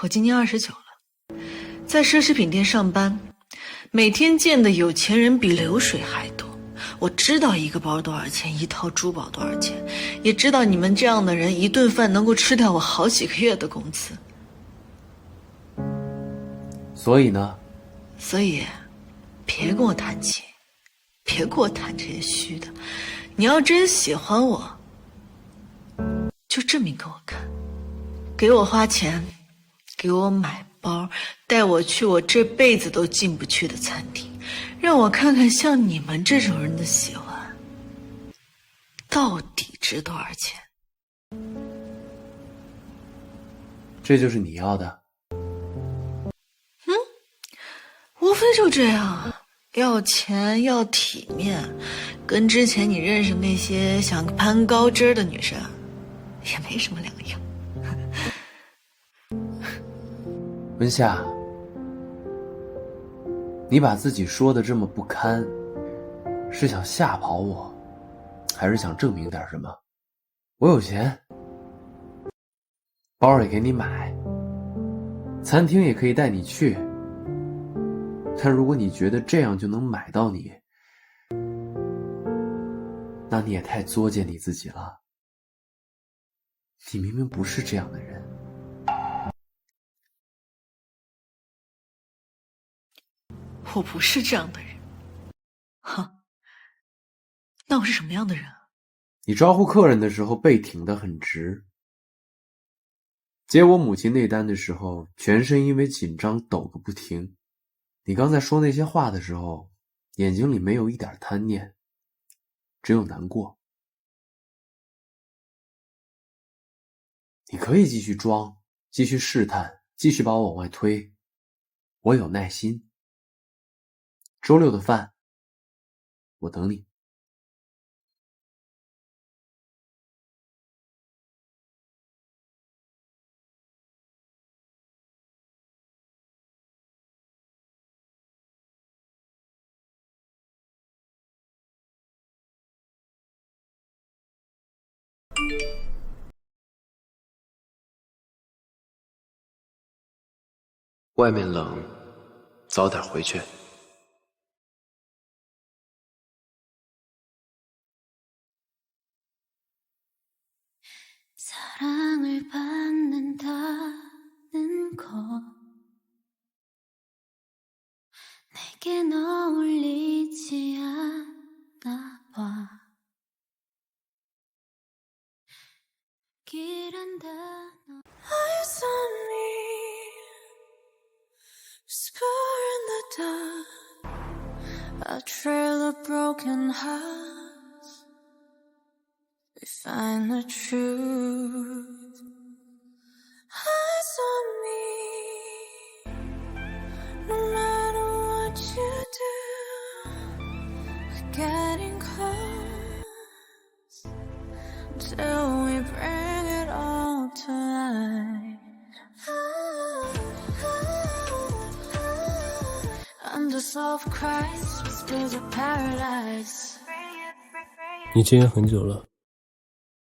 我今年29了，在奢侈品店上班，每天见的有钱人比流水还多。我知道一个包多少钱，一套珠宝多少钱，也知道你们这样的人一顿饭能够吃掉我好几个月的工资。所以呢？所以，别跟我谈钱，别跟我谈这些虚的。你要真喜欢我，就证明给我看，给我花钱，给我买包，带我去我这辈子都进不去的餐厅，让我看看像你们这种人的喜欢到底值多少钱。这就是你要的？无非就这样，要钱要体面，跟之前你认识那些想攀高枝的女生也没什么两样。温夏，你把自己说的这么不堪，是想吓跑我，还是想证明点什么？我有钱，包也给你买，餐厅也可以带你去，但如果你觉得这样就能买到你，那你也太作践你自己了。你明明不是这样的人。我不是这样的人。哼，那我是什么样的人啊？你招呼客人的时候背挺得很直，接我母亲那单的时候，全身因为紧张抖个不停。你刚才说那些话的时候，眼睛里没有一点贪念，只有难过。你可以继续装，继续试探，继续把我往外推，我有耐心。周六的饭，我等你。外面冷，早点回去。 사랑을 받는다는 것 내겐 어울리지 않나 봐 길한 단어 Eyes on me Whisper in the dark A trail of broken hearts We find the truth. Eyes on me. No matter what you do, we're getting close till we bring it all to light. Under soft cries, whispers of paradise. 你戒烟很久了。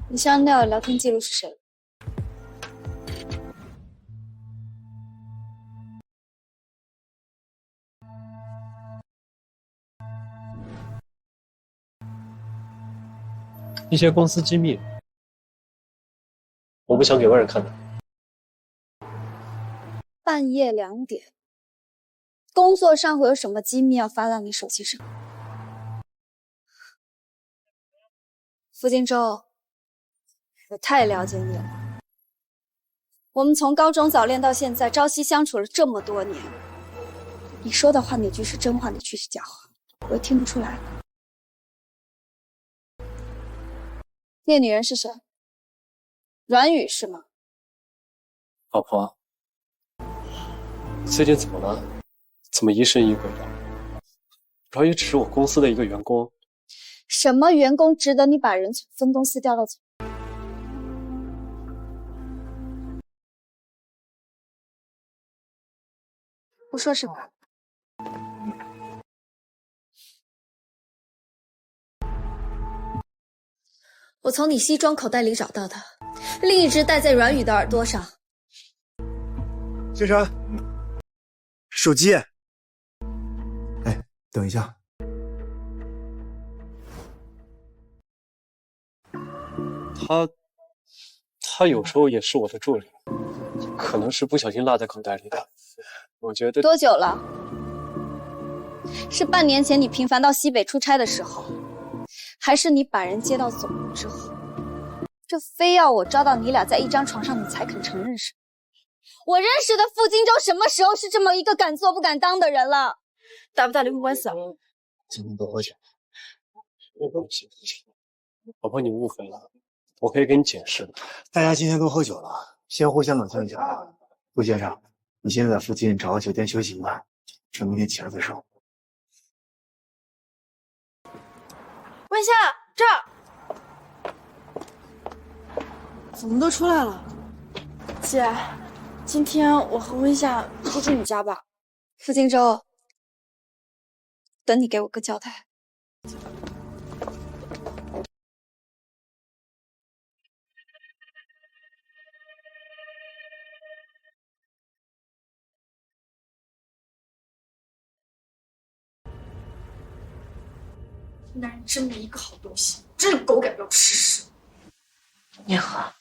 你删掉的聊天记录是谁？一些公司机密，我不想给外人看到。半夜2点，工作上会有什么机密要发到你手机上？傅金洲。 我太了解你了。我们从高中早恋到现在，朝夕相处了这么多年，你说的话哪句是真话，哪句是假话，我也听不出来。那女人是谁？阮宇是吗？老婆，最近怎么了？怎么疑神疑鬼的？阮宇只是我公司的一个员工。什么员工值得你把人从分公司调到走？ 不说什么。我从你西装口袋里找到的，另一只戴在阮宇的耳朵上。先生，手机。哎，等一下。他有时候也是我的助理，可能是不小心落在口袋里的。 我觉得多久了？是半年前你频繁到西北出差的时候，还是你把人接到总部之后？这非要我抓到你俩在一张床上，你才肯承认是？我认识的傅金洲什么时候是这么一个敢做不敢当的人了？打不打离婚官司啊？今天多喝酒。老婆，你误会了，我可以给你解释的。大家今天都喝酒了，先互相冷静一下吧。陆先生。 你现在在附近找个酒店休息吧，这明天起来再说。温夏，这儿怎么都出来了？姐，今天我和温夏入住你家吧。傅金洲，等你给我个交代。男人真没一个好东西，真是狗改不了吃屎。叶禾，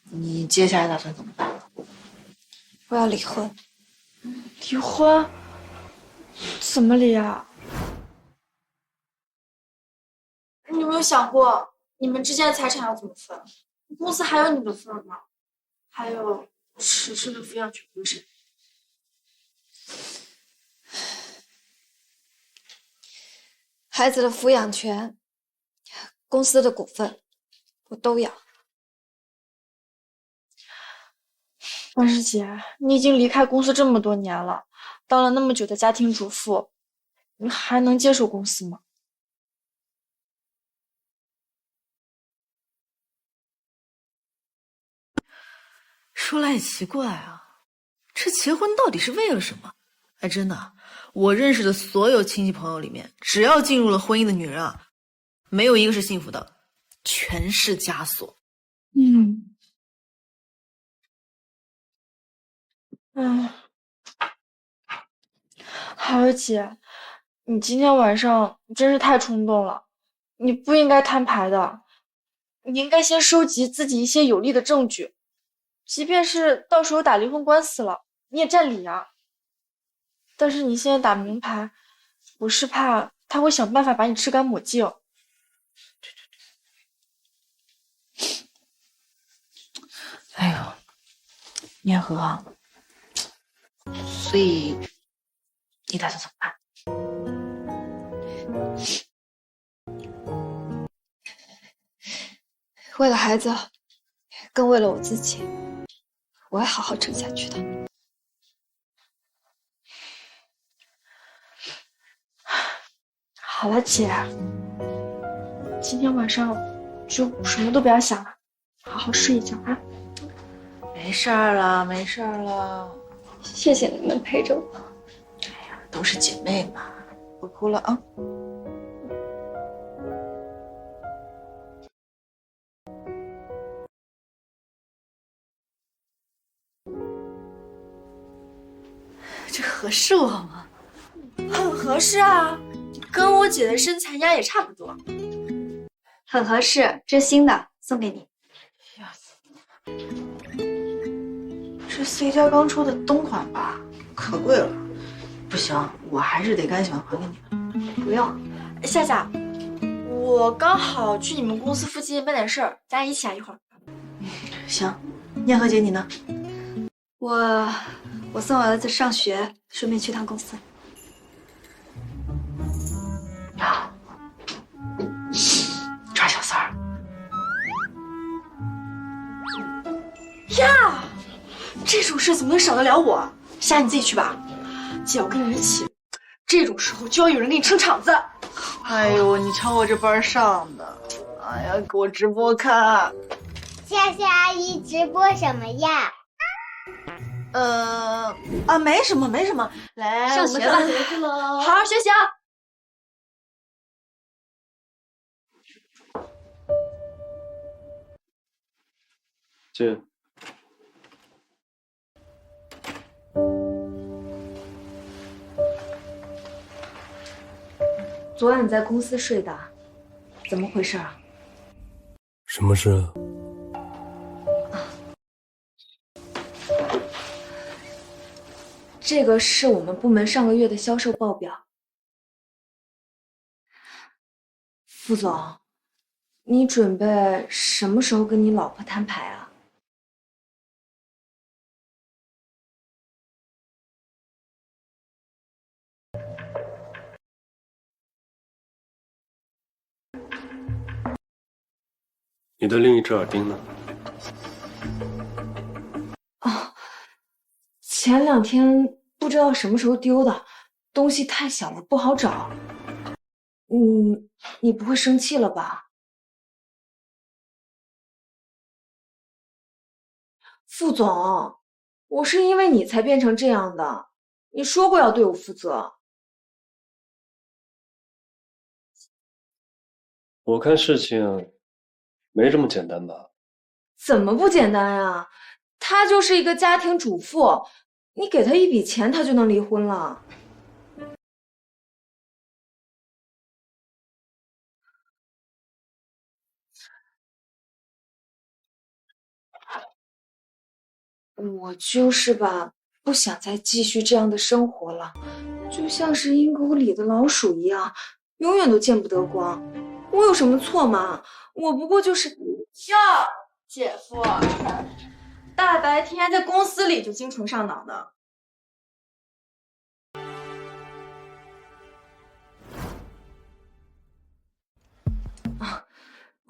你接下来打算怎么办？我要离婚。离婚？怎么离啊？你有没有想过，你们之间的财产要怎么分？公司还有你的份吗？还有迟迟的抚养权归谁？孩子的抚养权、公司的股份，我都要。万师姐，你已经离开公司这么多年了，当了那么久的家庭主妇，你还能接受公司吗？说来也奇怪啊，这结婚到底是为了什么？哎，真的，我认识的所有亲戚朋友里面，只要进入了婚姻的女人啊，没有一个是幸福的，全是枷锁。海儿姐，你今天晚上真是太冲动了，你不应该摊牌的，你应该先收集自己一些有力的证据，即便是到时候打离婚官司了，你也占理啊。但是你现在打明牌，我是怕他会想办法把你吃干抹净。哎呦，叶禾，所以你打算怎么办？为了孩子，更为了我自己，我会好好撑下去的。好了，姐，今天晚上就什么都不要想了，好好睡一觉啊。没事儿了，没事儿了。谢谢你们陪着我。哎呀，都是姐妹嘛，不哭了啊。这合适我吗？很合适啊，跟我姐的身材应该也差不多。很合适，这新的，送给你。这 C 家刚出的冬款吧，可贵了。不行，我还是得赶紧还给你们。不用，夏夏，我刚好去你们公司附近办点事儿，咱俩一起来一会儿。行，燕和姐你呢？我送我儿子上学，顺便去趟公司。好，抓小三儿。呀，这种事怎么能少得了我？夏，你自己去吧。姐，我跟你一起。这种时候就要有人给你撑场子。哎呦，你瞧我这班上的，哎呀，给我直播看。夏夏阿姨直播什么呀？没什么，没什么。来，上学了，回去喽，好好学习啊。姐，昨晚你在公司睡的，怎么回事啊？什么事啊？这个是我们部门上个月的销售报表。副总，你准备什么时候跟你老婆摊牌啊？你的另一只耳钉呢？前2天不知道什么时候丢的，东西太小了不好找。你不会生气了吧？副总，我是因为你才变成这样的，你说过要对我负责。我看事情没这么简单吧？怎么不简单呀？她就是一个家庭主妇，你给她一笔钱，她就能离婚了。我就是吧，不想再继续这样的生活了，就像是阴沟里的老鼠一样，永远都见不得光。我有什么错吗？我不过就是哟，姐夫，大白天在公司里就精虫上脑的。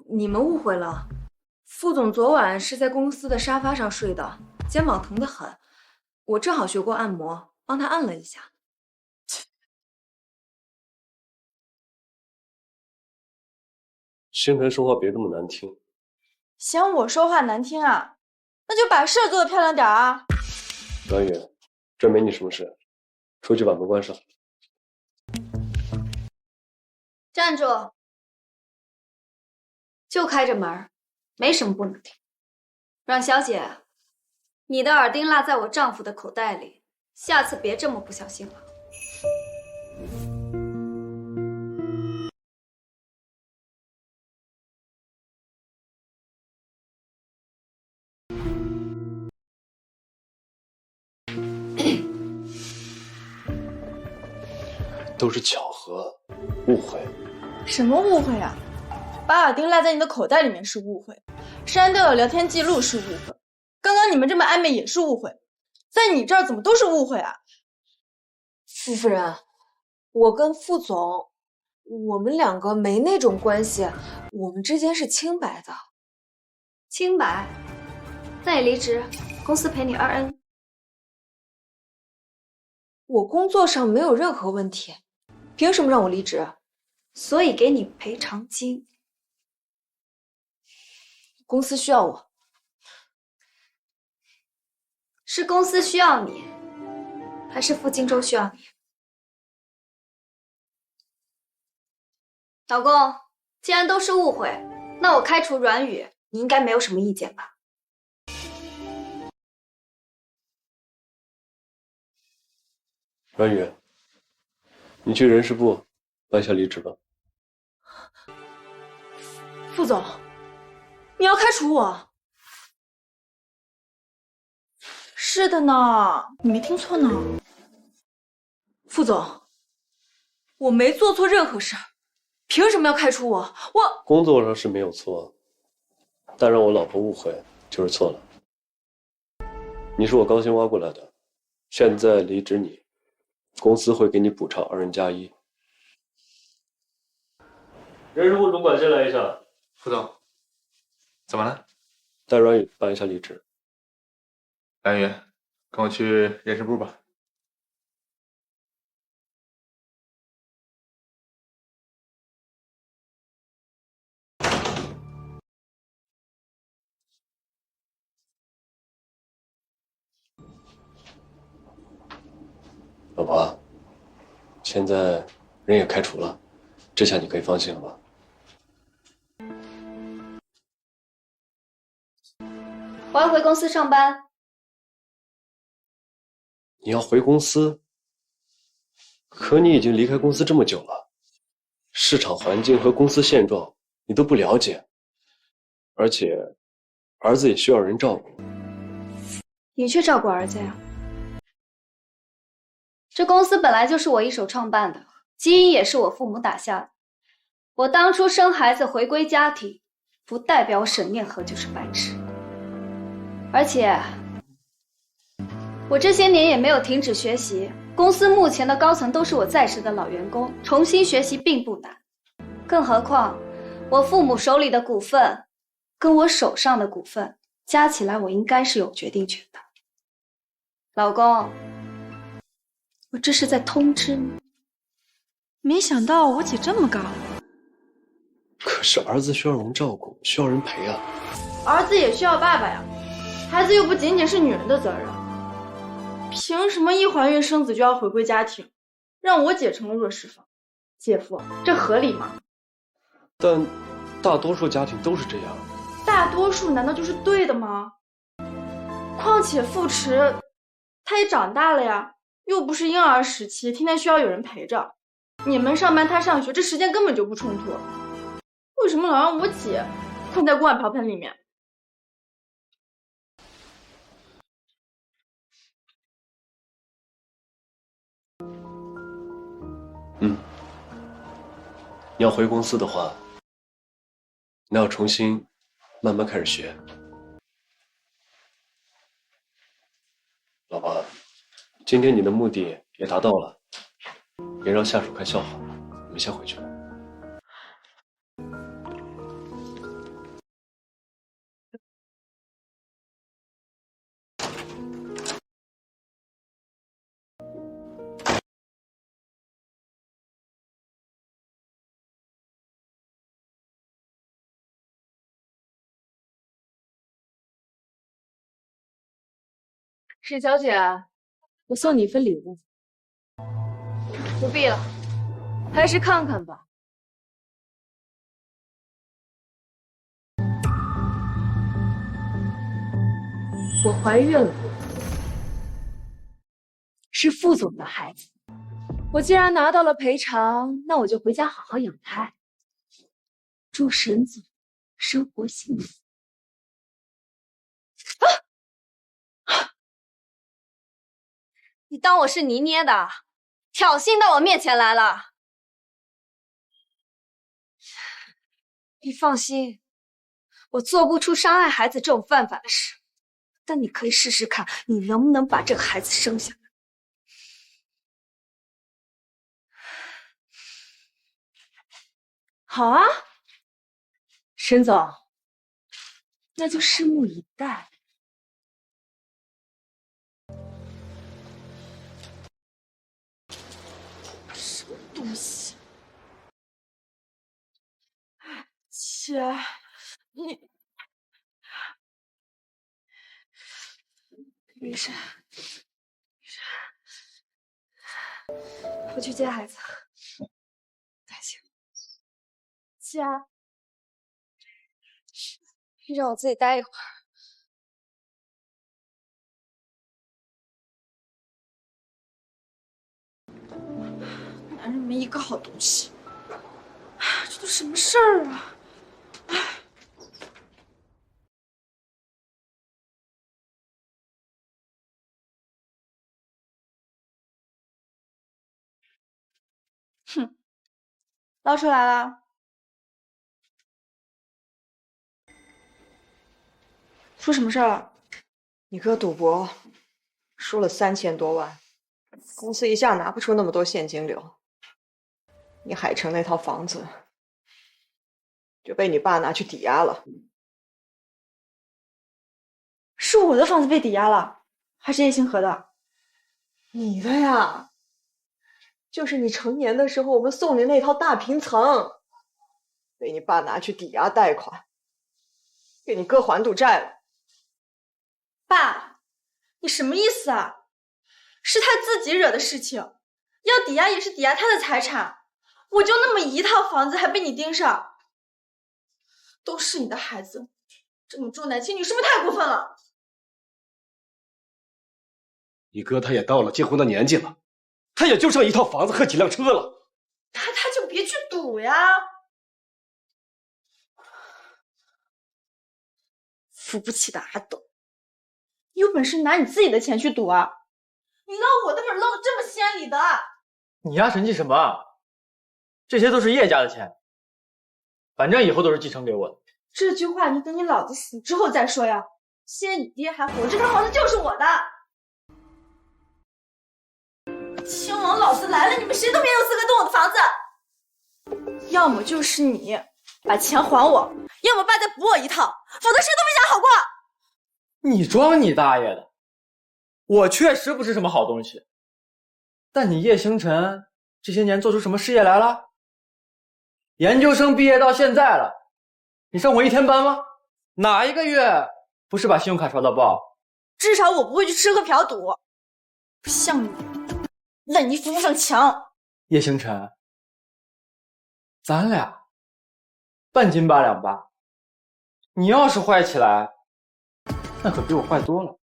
你们误会了，副总昨晚是在公司的沙发上睡的，肩膀疼得很，我正好学过按摩，帮他按了一下。星辰说话别这么难听。嫌我说话难听啊？那就把事儿做得漂亮点啊！阮宇，这没你什么事，出去把门关上。站住！就开着门，没什么不能听。阮小姐，你的耳钉落在我丈夫的口袋里，下次别这么不小心了。都是巧合，误会。什么误会啊？把耳钉落在你的口袋里面是误会，删掉了聊天记录是误会，刚刚你们这么暧昧也是误会，在你这儿怎么都是误会啊？傅夫人，我跟副总，我们两个没那种关系，我们之间是清白的。清白？那你离职，公司赔你2N。我工作上没有任何问题，凭什么让我离职？所以给你赔偿金。公司需要我。是公司需要你，还是傅荆州需要你？老公，既然都是误会，那我开除阮宇，你应该没有什么意见吧？阮宇，你去人事部办下离职吧。副总，你要开除我？是的呢，你没听错呢。副总，我没做错任何事儿，凭什么要开除我？我工作上是没有错，但让我老婆误会就是错了。你是我刚新挖过来的，现在离职你，公司会给你补偿2+1。人事部主管先来一下。副总，怎么了？带阮宇办一下离职。蓝宇，跟我去人事部吧。老婆，现在人也开除了，这下你可以放心了吧？我要回公司上班。你要回公司？可你已经离开公司这么久了，市场环境和公司现状你都不了解，而且儿子也需要人照顾。你去照顾儿子呀。这公司本来就是我一手创办的，基因也是我父母打下的。我当初生孩子回归家庭，不代表我沈念和就是白痴。而且我这些年也没有停止学习，公司目前的高层都是我在职的老员工，重新学习并不难。更何况我父母手里的股份跟我手上的股份加起来，我应该是有决定权的。老公，我这是在通知你。没想到我姐这么高。可是儿子需要人照顾，需要人陪啊。儿子也需要爸爸呀，孩子又不仅仅是女人的责任。凭什么一怀孕生子就要回归家庭，让我姐成了弱势方？姐夫，这合理吗？但大多数家庭都是这样。大多数难道就是对的吗？况且傅池他也长大了呀，又不是婴儿时期，天天需要有人陪着。你们上班，他上学，这时间根本就不冲突。为什么老让我姐困在锅碗瓢盆里面？你要回公司的话，那要重新慢慢开始学。老婆，今天你的目的也达到了，别让下属看笑话。我们先回去了。沈小姐，我送你一份礼物。不必了，还是看看吧。我怀孕了，是副总的孩子。我既然拿到了赔偿，那我就回家好好养胎。祝沈总生活幸福。你当我是泥捏的，挑衅到我面前来了。你放心，我做不出伤害孩子这种犯法的事，但你可以试试看，你能不能把这个孩子生下来。好啊，沈总，那就拭目以待。什么东西？姐，你没事，我去接孩子。担心。姐，让我自己待一会儿。男人没一个好东西，这都什么事儿啊！哼，捞出来了。出什么事儿了？你哥赌博输了3000多万，公司一下拿不出那么多现金流。你海城那套房子就被你爸拿去抵押了。是我的房子被抵押了，还是叶星河的？你的呀，就是你成年的时候我们送你那套大平层，被你爸拿去抵押贷款，给你哥还赌债了。爸，你什么意思啊？是他自己惹的事情，要抵押也是抵押他的财产，我就那么一套房子还被你盯上，都是你的孩子，这么重男轻女是不是太过分了？你哥他也到了结婚的年纪了，他也就剩一套房子和几辆车了。他就别去赌呀，扶不起的阿斗。你有本事拿你自己的钱去赌啊！你捞我的本捞的这么先里的，你丫神气什么？这些都是叶家的钱，反正以后都是继承给我的。这句话你等你老子死之后再说呀！现在你爹还活着，这套房子就是我的。青王老子来了，你们谁都别有资格动我的房子！要么就是你把钱还我，要么爸再补我一套，否则谁都别想好过。你装你大爷的！我确实不是什么好东西，但你叶星辰这些年做出什么事业来了？研究生毕业到现在了，你上过1天班吗？哪一个月不是把信用卡刷到爆？至少我不会去吃喝嫖赌，不像你烂泥扶不上墙。叶星辰，咱俩半斤八两吧，你要是坏起来，那可比我坏多了。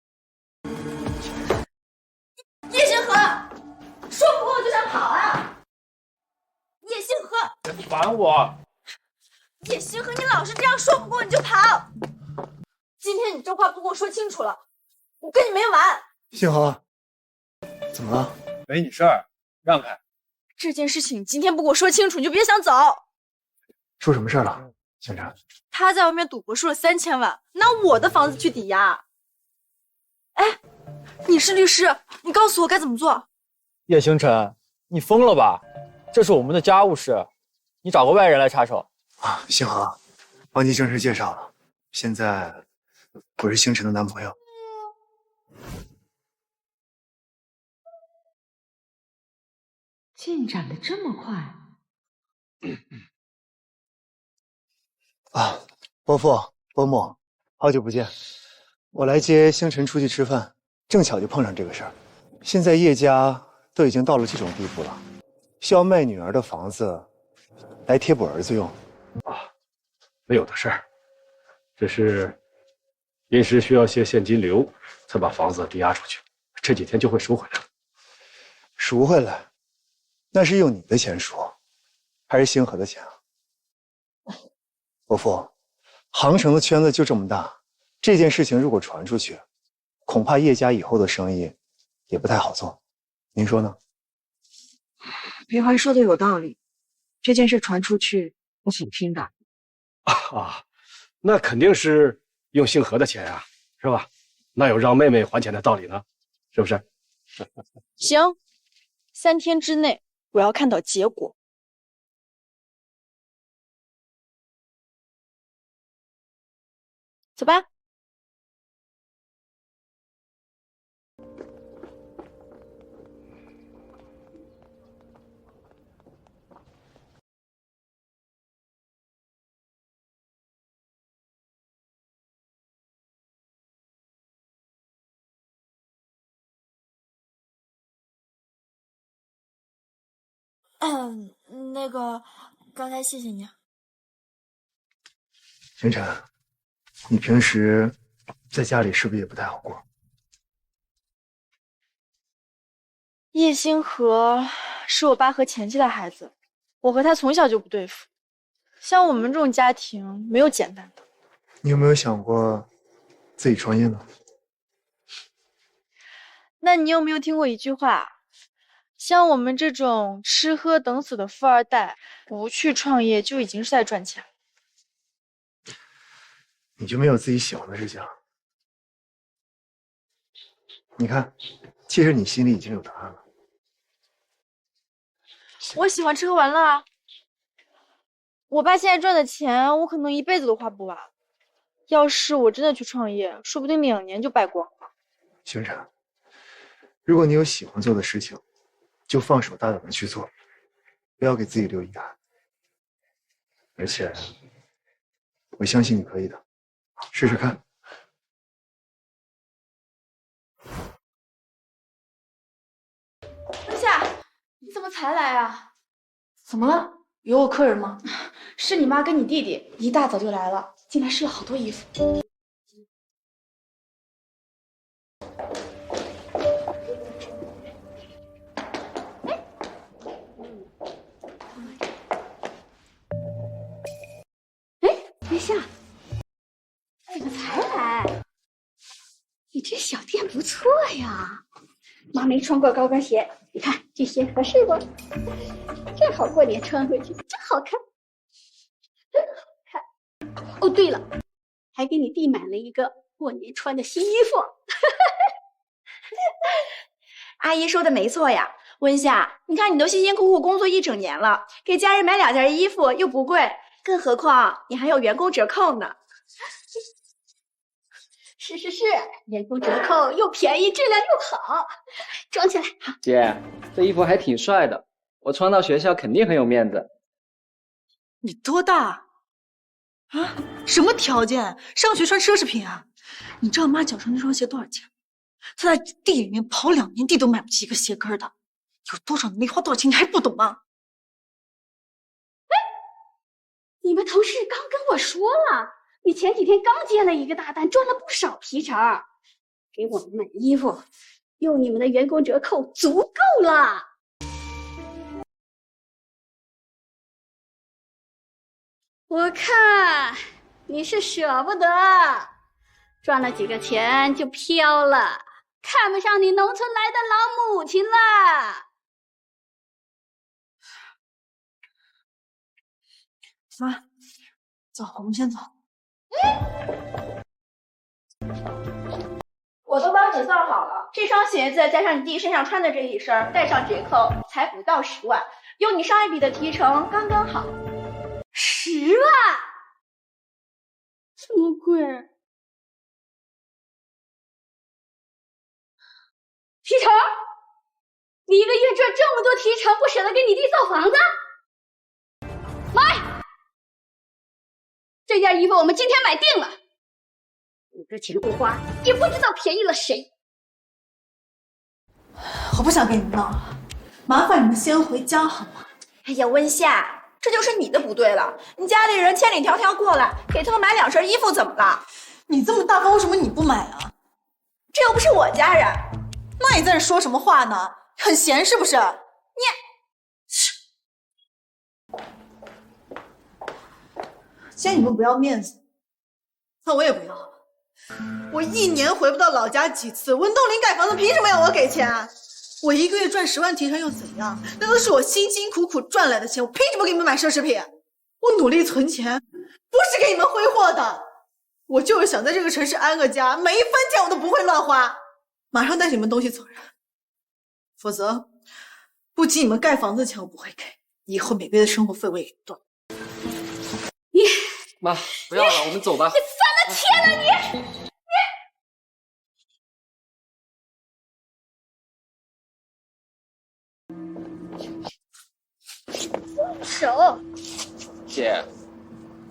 叶星河，说不过我就想跑啊！叶星河，你烦我！叶星河，你老是这样，说不过你就跑。今天你这话不跟我说清楚了，我跟你没完。星河，怎么了？没你事儿，让开。这件事情你今天不给我说清楚，你就别想走。出什么事了，星辰？他在外面赌博输了3000万，拿我的房子去抵押。哎，你是律师，你告诉我该怎么做。叶星辰，你疯了吧？这是我们的家务事，你找个外人来插手啊？星河，帮你正式介绍了，现在我是星辰的男朋友。进展的这么快啊，伯父、伯母，好久不见。我来接星辰出去吃饭，正巧就碰上这个事儿。现在叶家都已经到了这种地步了，需要卖女儿的房子来贴补儿子用。啊，没有的事儿，只是临时需要些现金流，才把房子抵押出去，这几天就会赎回来。赎回来？那是用你的钱赎，还是星河的钱啊？伯父，杭城的圈子就这么大，这件事情如果传出去，恐怕叶家以后的生意也不太好做。您说呢？裴怀说的有道理，这件事传出去，我挺拼的。啊，那肯定是用星河的钱啊，是吧？哪有让妹妹还钱的道理呢？是不是？行，3天之内我要看到结果。走吧。那个，刚才谢谢你。星辰，你平时在家里是不是也不太好过？叶星河是我爸和前妻的孩子，我和他从小就不对付。像我们这种家庭，没有简单的。你有没有想过自己创业呢？那你有没有听过一句话？像我们这种吃喝等死的富二代，不去创业就已经是在赚钱了。你就没有自己喜欢的事情？你看，其实你心里已经有答案了。我喜欢吃喝玩乐啊。我爸现在赚的钱，我可能一辈子都花不完。要是我真的去创业，说不定2年就败光了。星辰，如果你有喜欢做的事情，就放手大胆的去做，不要给自己留遗憾。而且，我相信你可以的，试试看。冬夏，你怎么才来啊？怎么了？有我客人吗？是你妈跟你弟弟一大早就来了，进来试了好多衣服。冬夏，怎么才来？你这小店不错呀，妈没穿过高跟鞋，你看这鞋合适不？正好过年穿回去，真好看，真好看。哦，对了，还给你弟买了一个过年穿的新衣服。阿姨说的没错呀，温夏，你看你都辛辛苦苦工作1整年了，给家人买2件衣服又不贵，更何况你还有员工折扣呢。是，员工折扣又便宜，质量又好，装起来。姐，这衣服还挺帅的，我穿到学校肯定很有面子。你多大啊？什么条件？上学穿奢侈品啊？你知道妈脚上那双鞋多少钱？她在地里面刨2年地都买不起一个鞋跟的，有多少能力花多少钱，你还不懂吗？你们同事刚跟我说了，你前几天刚接了一个大单，赚了不少提成，给我们买衣服，用你们的员工折扣足够了。我看你是舍不得，赚了几个钱就飘了，看不上你农村来的老母亲了。妈，走，我们先走。我都帮你算好了，这双鞋子加上你弟身上穿的这一身，带上折扣才不到10万，用你上一笔的提成刚刚好。10万？这么贵？提成？你一个月赚这么多提成，不舍得给你弟造房子？买！这件衣服我们今天买定了。你这钱不花，也不知道便宜了谁。我不想跟你们闹了，麻烦你们先回家好吗？哎呀，温夏，这就是你的不对了。你家里人千里迢迢过来，给他们买2身衣服怎么了？你这么大方，为什么你不买啊？这又不是我家人。那你在这说什么话呢？很闲是不是？既然你们不要面子，那我也不要了。我1年回不到老家几次，温东林盖房子凭什么要我给钱？我1个月赚10万提成又怎样？那都是我辛辛苦苦赚来的钱，我凭什么给你们买奢侈品？我努力存钱，不是给你们挥霍的。我就是想在这个城市安个家，每一分钱我都不会乱花。马上带你们东西走人，否则不仅你们盖房子的钱我不会给，以后每个月的生活费我也给断。妈，不要了，我们走吧。你翻了天了你！手。姐，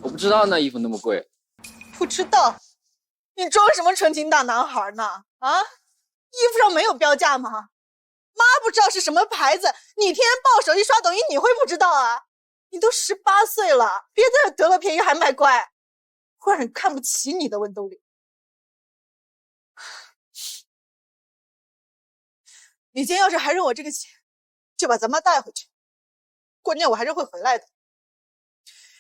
我不知道那衣服那么贵。不知道？你装什么纯情大男孩呢？啊，衣服上没有标价吗？妈不知道是什么牌子，你天天抱手机刷抖音，你会不知道啊？你都18岁了，别在这得了便宜还卖乖，会让人看不起你的温东林。你今天要是还认我这个钱，就把咱妈带回去。过年我还是会回来的。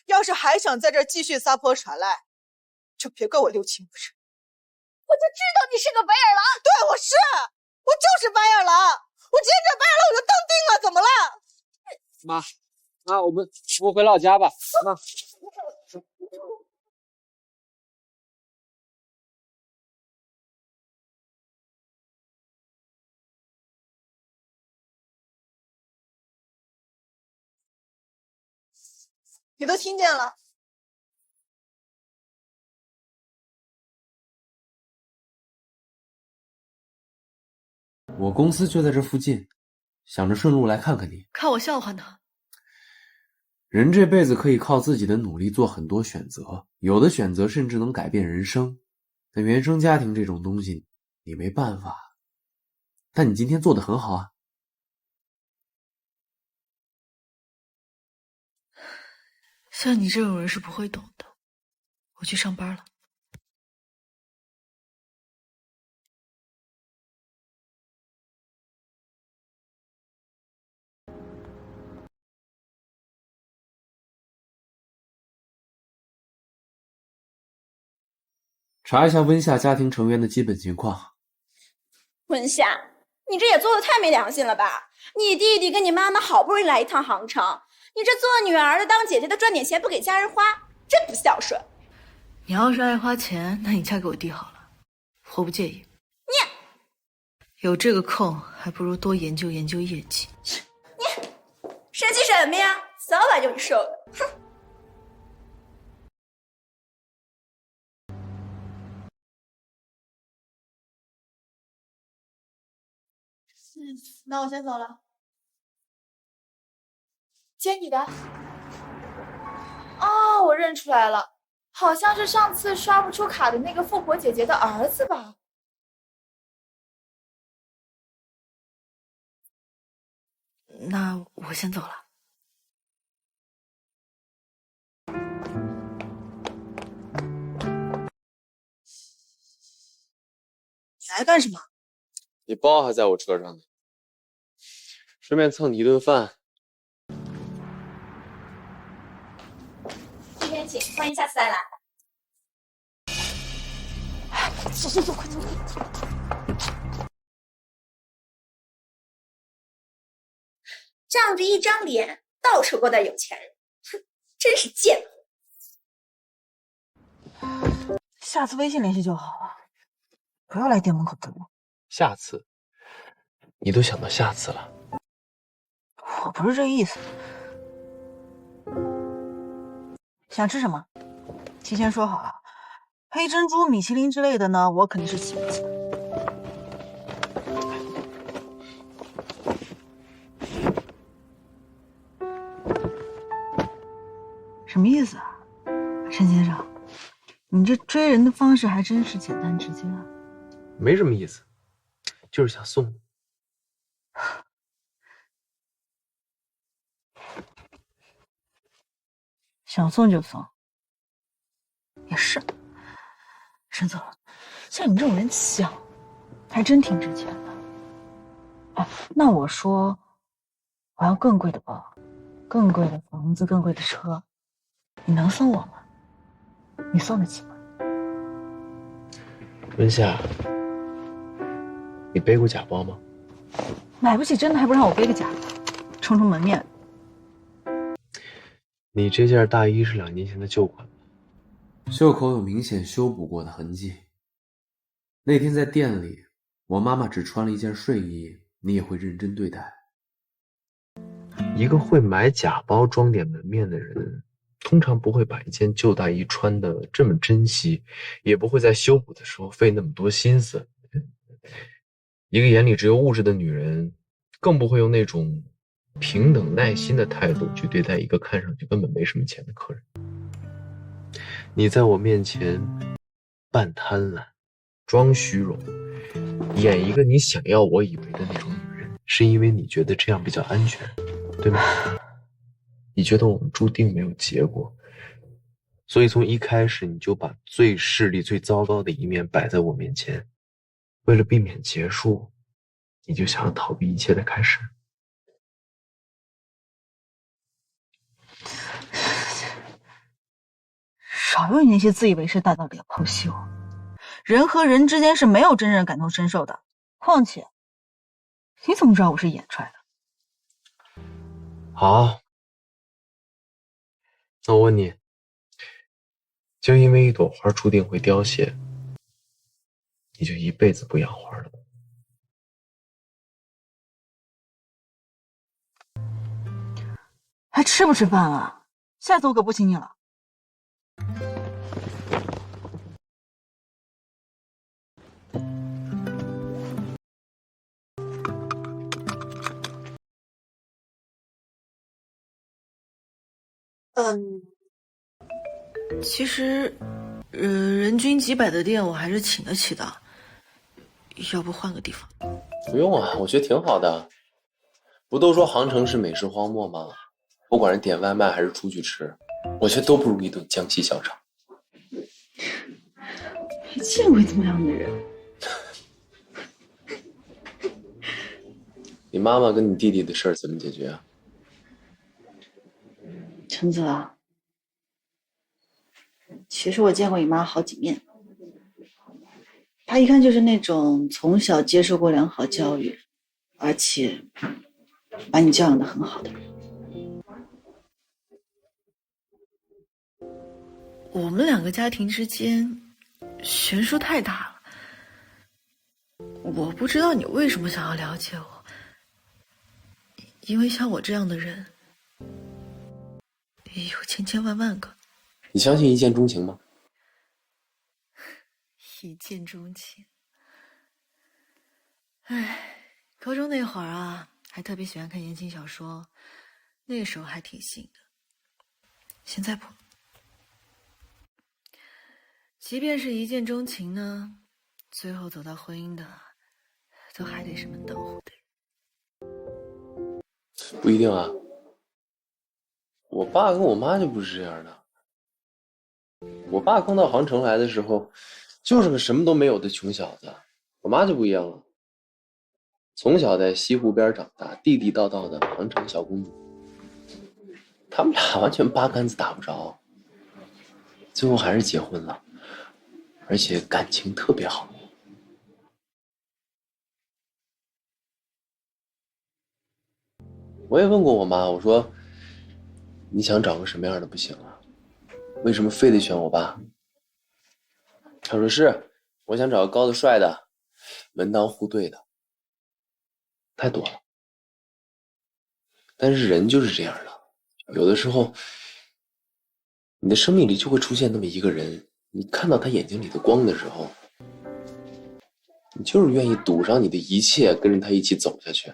要是还想在这儿继续撒泼耍赖，就别怪我留情不认。我就知道你是个白眼狼。对，我就是白眼狼。我今天这白眼狼我就当定了，怎么了？妈，我们回老家吧。妈。你都听见了。我公司就在这附近，想着顺路来看看你。看我笑话呢？人这辈子可以靠自己的努力做很多选择，有的选择甚至能改变人生。但原生家庭这种东西，你没办法。但你今天做得很好啊。像你这种人是不会懂的。我去上班了。查一下温夏家庭成员的基本情况。温夏，你这也做的太没良心了吧？你弟弟跟你妈妈好不容易来一趟杭城，你这做女儿的当姐姐的赚点钱不给家人花，真不孝顺。你要是爱花钱，那你嫁给我弟好了，我不介意。有这个空，还不如多研究研究业绩。你生气什么呀？早晚就你受的。哼。那我先走了。接你的。哦，我认出来了，好像是上次刷不出卡的那个富婆姐姐的儿子吧？那我先走了。你来干什么？你包还在我车上呢，顺便蹭你一顿饭。这边请，欢迎下次再来。走，快走！仗着一张脸，到处勾搭有钱人，哼，真是贱货。下次微信联系就好了，不要来店门口等我。下次，你都想到下次了？我不是这意思。想吃什么？提前说好啊。黑珍珠、米其林之类的呢，我肯定是请不起的。什么意思啊，陈先生？你这追人的方式还真是简单直接啊。没什么意思，就是想送你。想送就送，也是。沈总，像你这种人想，还真挺值钱的。哎，那我说，我要更贵的包，更贵的房子，更贵的车，你能送我吗？你送得起吗？文夏，你背过假包吗？买不起真的还不让我背个假的，充充门面。你这件大衣是2年前的旧款吧？袖口有明显修补过的痕迹。那天在店里，我妈妈只穿了一件睡衣，你也会认真对待。一个会买假包装点门面的人，通常不会把一件旧大衣穿得这么珍惜，也不会在修补的时候费那么多心思。一个眼里只有物质的女人，更不会用那种平等耐心的态度去对待一个看上去根本没什么钱的客人。你在我面前扮贪婪，装虚荣，演一个你想要我以为的那种女人，是因为你觉得这样比较安全，对吗？你觉得我们注定没有结果，所以从一开始你就把最势利最糟糕的一面摆在我面前，为了避免结束，你就想要逃避一切的开始。少用你那些自以为是大道理来剖析我。人和人之间是没有真正感同身受的，况且你怎么知道我是演出来的？好，那我问你，就因为一朵花注定会凋谢，你就一辈子不养花了？还吃不吃饭啊？下次我可不请你了。其实，人均几百的店我还是请得起的，要不换个地方？不用啊，我觉得挺好的。不都说杭城是美食荒漠吗？不管是点外卖还是出去吃，我觉得都不如一顿江西小炒。没见过这么样的人。你妈妈跟你弟弟的事儿怎么解决啊？陈子啊，其实我见过你妈好几面，她一看就是那种从小接受过良好教育，而且把你教养得很好的人。我们两个家庭之间悬殊太大了，我不知道你为什么想要了解我，因为像我这样的人有千千万万个。你相信一见钟情吗？一见钟情。哎，高中那会儿啊，还特别喜欢看言情小说，那个时候还挺信的。现在不，即便是一见钟情呢，最后走到婚姻的，都还得是门当户对。不一定啊，我爸跟我妈就不是这样的。我爸刚到杭城来的时候，就是个什么都没有的穷小子。我妈就不一样了，从小在西湖边长大，地地道道的杭城小公主。他们俩完全八竿子打不着，最后还是结婚了，而且感情特别好。我也问过我妈，我说你想找个什么样的不行啊？为什么非得选我爸？他说是，我想找个高的帅的，门当户对的，太多了。但是人就是这样的，有的时候，你的生命里就会出现那么一个人，你看到他眼睛里的光的时候，你就是愿意赌上你的一切，跟着他一起走下去。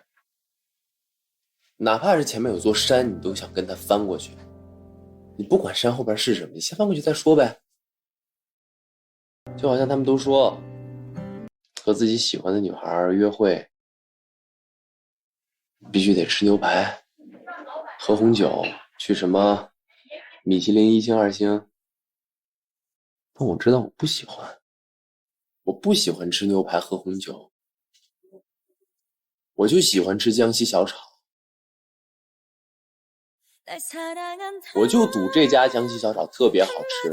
哪怕是前面有座山，你都想跟他翻过去。你不管山后边是什么，你先翻过去再说呗。就好像他们都说，和自己喜欢的女孩约会，必须得吃牛排，喝红酒，去什么米其林1星2星。但我知道我不喜欢，我不喜欢吃牛排喝红酒，我就喜欢吃江西小炒。我就赌这家江西小炒特别好吃，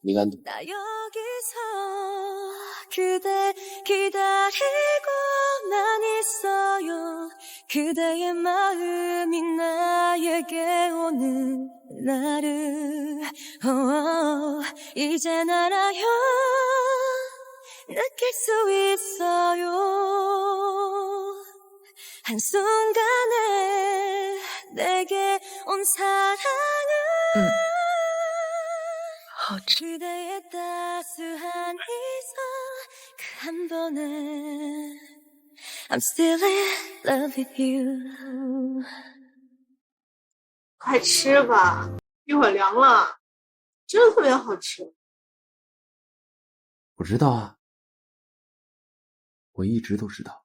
你敢赌？ 그대 기다리고만 있어요. 그대의 마음이 나에게 오는 날을 이젠 알아요. 느낄 수 있어요. 한순간에 내게 온 사랑은 好吃。 그대의 따스한 미소 그 한 번에 I'm still in love with you. 快吃吧，一会儿凉了，真的特别好吃。我知道啊，我一直都知道。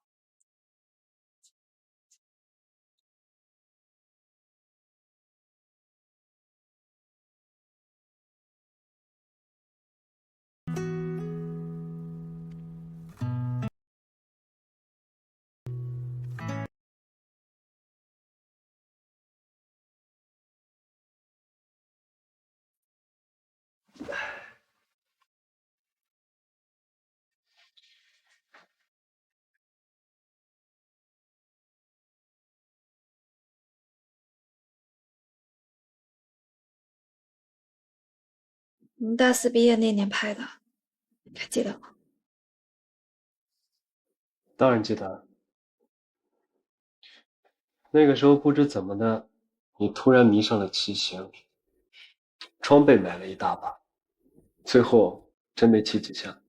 我们大四毕业那年拍的，还记得吗？当然记得。那个时候不知怎么的，你突然迷上了骑行，装备买了一大把，最后真没骑几下。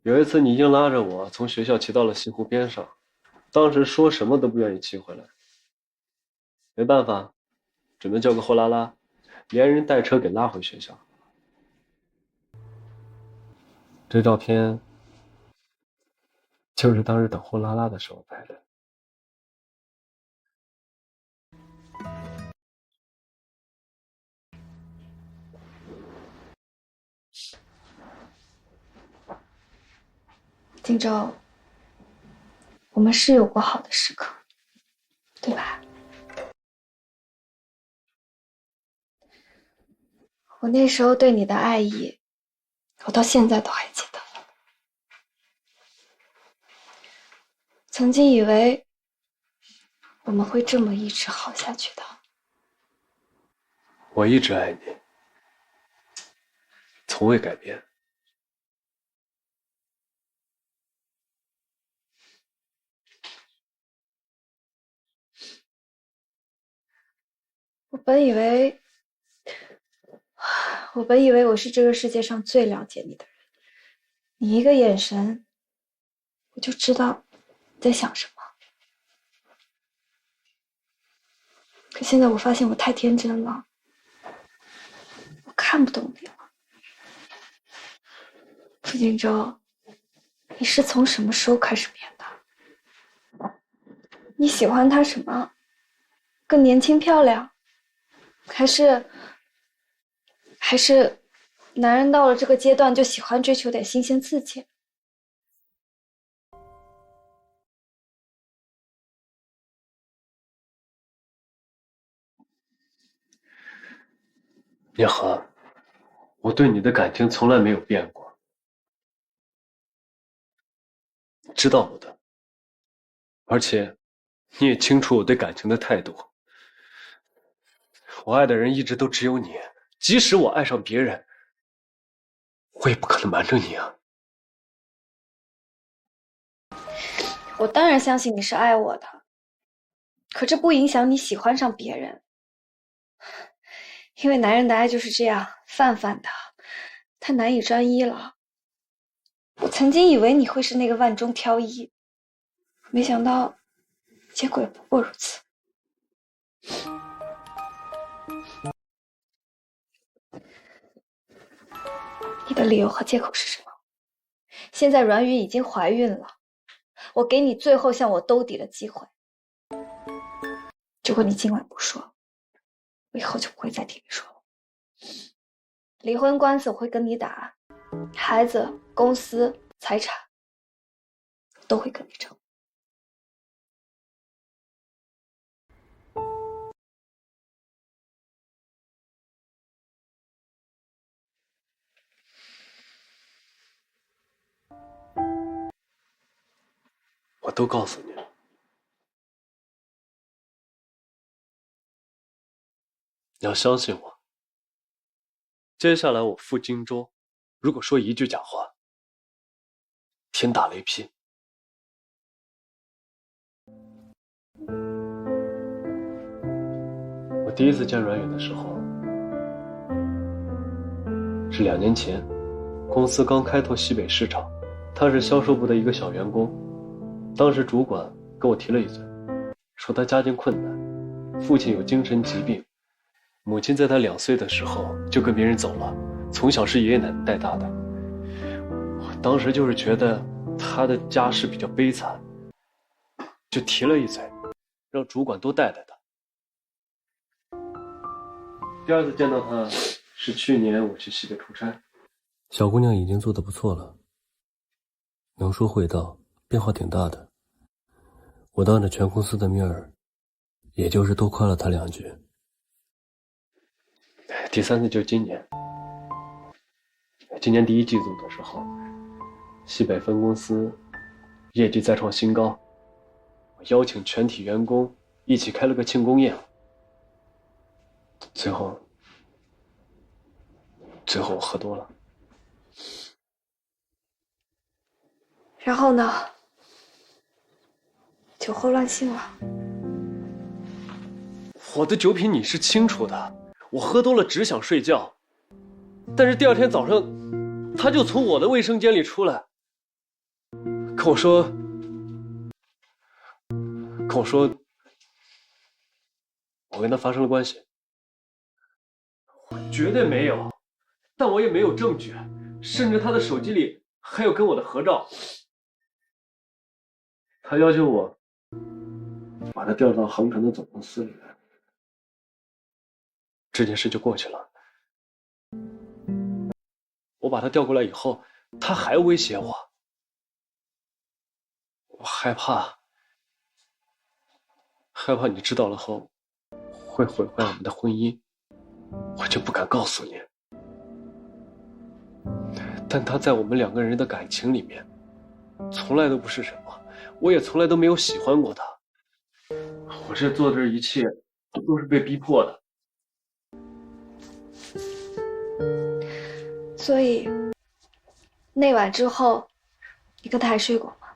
有一次你硬拉着我从学校骑到了西湖边上，当时说什么都不愿意骑回来。没办法，只能叫个货拉拉，连人带车给拉回学校。这照片就是当时等货拉拉的时候拍的。荆州，我们是有过好的时刻，对吧？我那时候对你的爱意，我到现在都还记得。曾经以为我们会这么一直好下去的。我一直爱你，从未改变。我本以为我是这个世界上最了解你的人，你一个眼神，我就知道你在想什么。可现在我发现我太天真了，我看不懂你了。傅荆州，你是从什么时候开始变的？你喜欢他什么？更年轻漂亮？还是男人到了这个阶段就喜欢追求点新鲜刺激？叶禾，我对你的感情从来没有变过，你知道我的，而且你也清楚我对感情的态度。我爱的人一直都只有你，即使我爱上别人，我也不可能瞒着你啊。我当然相信你是爱我的，可这不影响你喜欢上别人。因为男人的爱就是这样，泛泛的，太难以专一了。我曾经以为你会是那个万中挑一，没想到结果也不过如此。你的理由和借口是什么？现在阮宇已经怀孕了，我给你最后向我兜底的机会。如果你今晚不说，我以后就不会再听你说了。离婚官司我会跟你打，孩子、公司、财产都会跟你争。我都告诉你了。你要相信我。接下来我赴荆州，如果说一句假话，天打雷劈。我第一次见阮远的时候，是2年前，公司刚开拓西北市场，他是销售部的一个小员工。当时主管跟我提了一嘴，说他家境困难，父亲有精神疾病，母亲在他2岁的时候就跟别人走了，从小是爷爷奶奶带大的。我当时就是觉得他的家世比较悲惨，就提了一嘴，让主管多带带他。第2次见到他是去年我去西北出差。小姑娘已经做得不错了，能说会道，变化挺大的。我当着全公司的面儿，也就是多夸了她2句。第3次就今年第1季度的时候，西北分公司业绩再创新高，我邀请全体员工一起开了个庆功宴。最后我喝多了。然后呢？酒后乱性了。我的酒品你是清楚的，我喝多了只想睡觉，但是第2天早上，他就从我的卫生间里出来，跟我说，我跟他发生了关系。我绝对没有，但我也没有证据，甚至他的手机里还有跟我的合照。他要求我把他调到杭城的总公司里，这件事就过去了。我把他调过来以后，他还威胁我，我害怕你知道了后会毁坏我们的婚姻，我就不敢告诉你。但他在我们2个人的感情里面，从来都不是什么，我也从来都没有喜欢过他。我这做这一切都是被逼迫的。所以那晚之后，你跟他还睡过吗？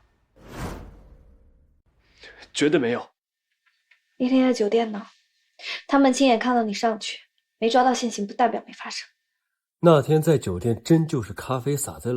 绝对没有。那天在酒店呢，他们亲眼看到你上去，没抓到现行不代表没发生。那天在酒店真就是咖啡洒在了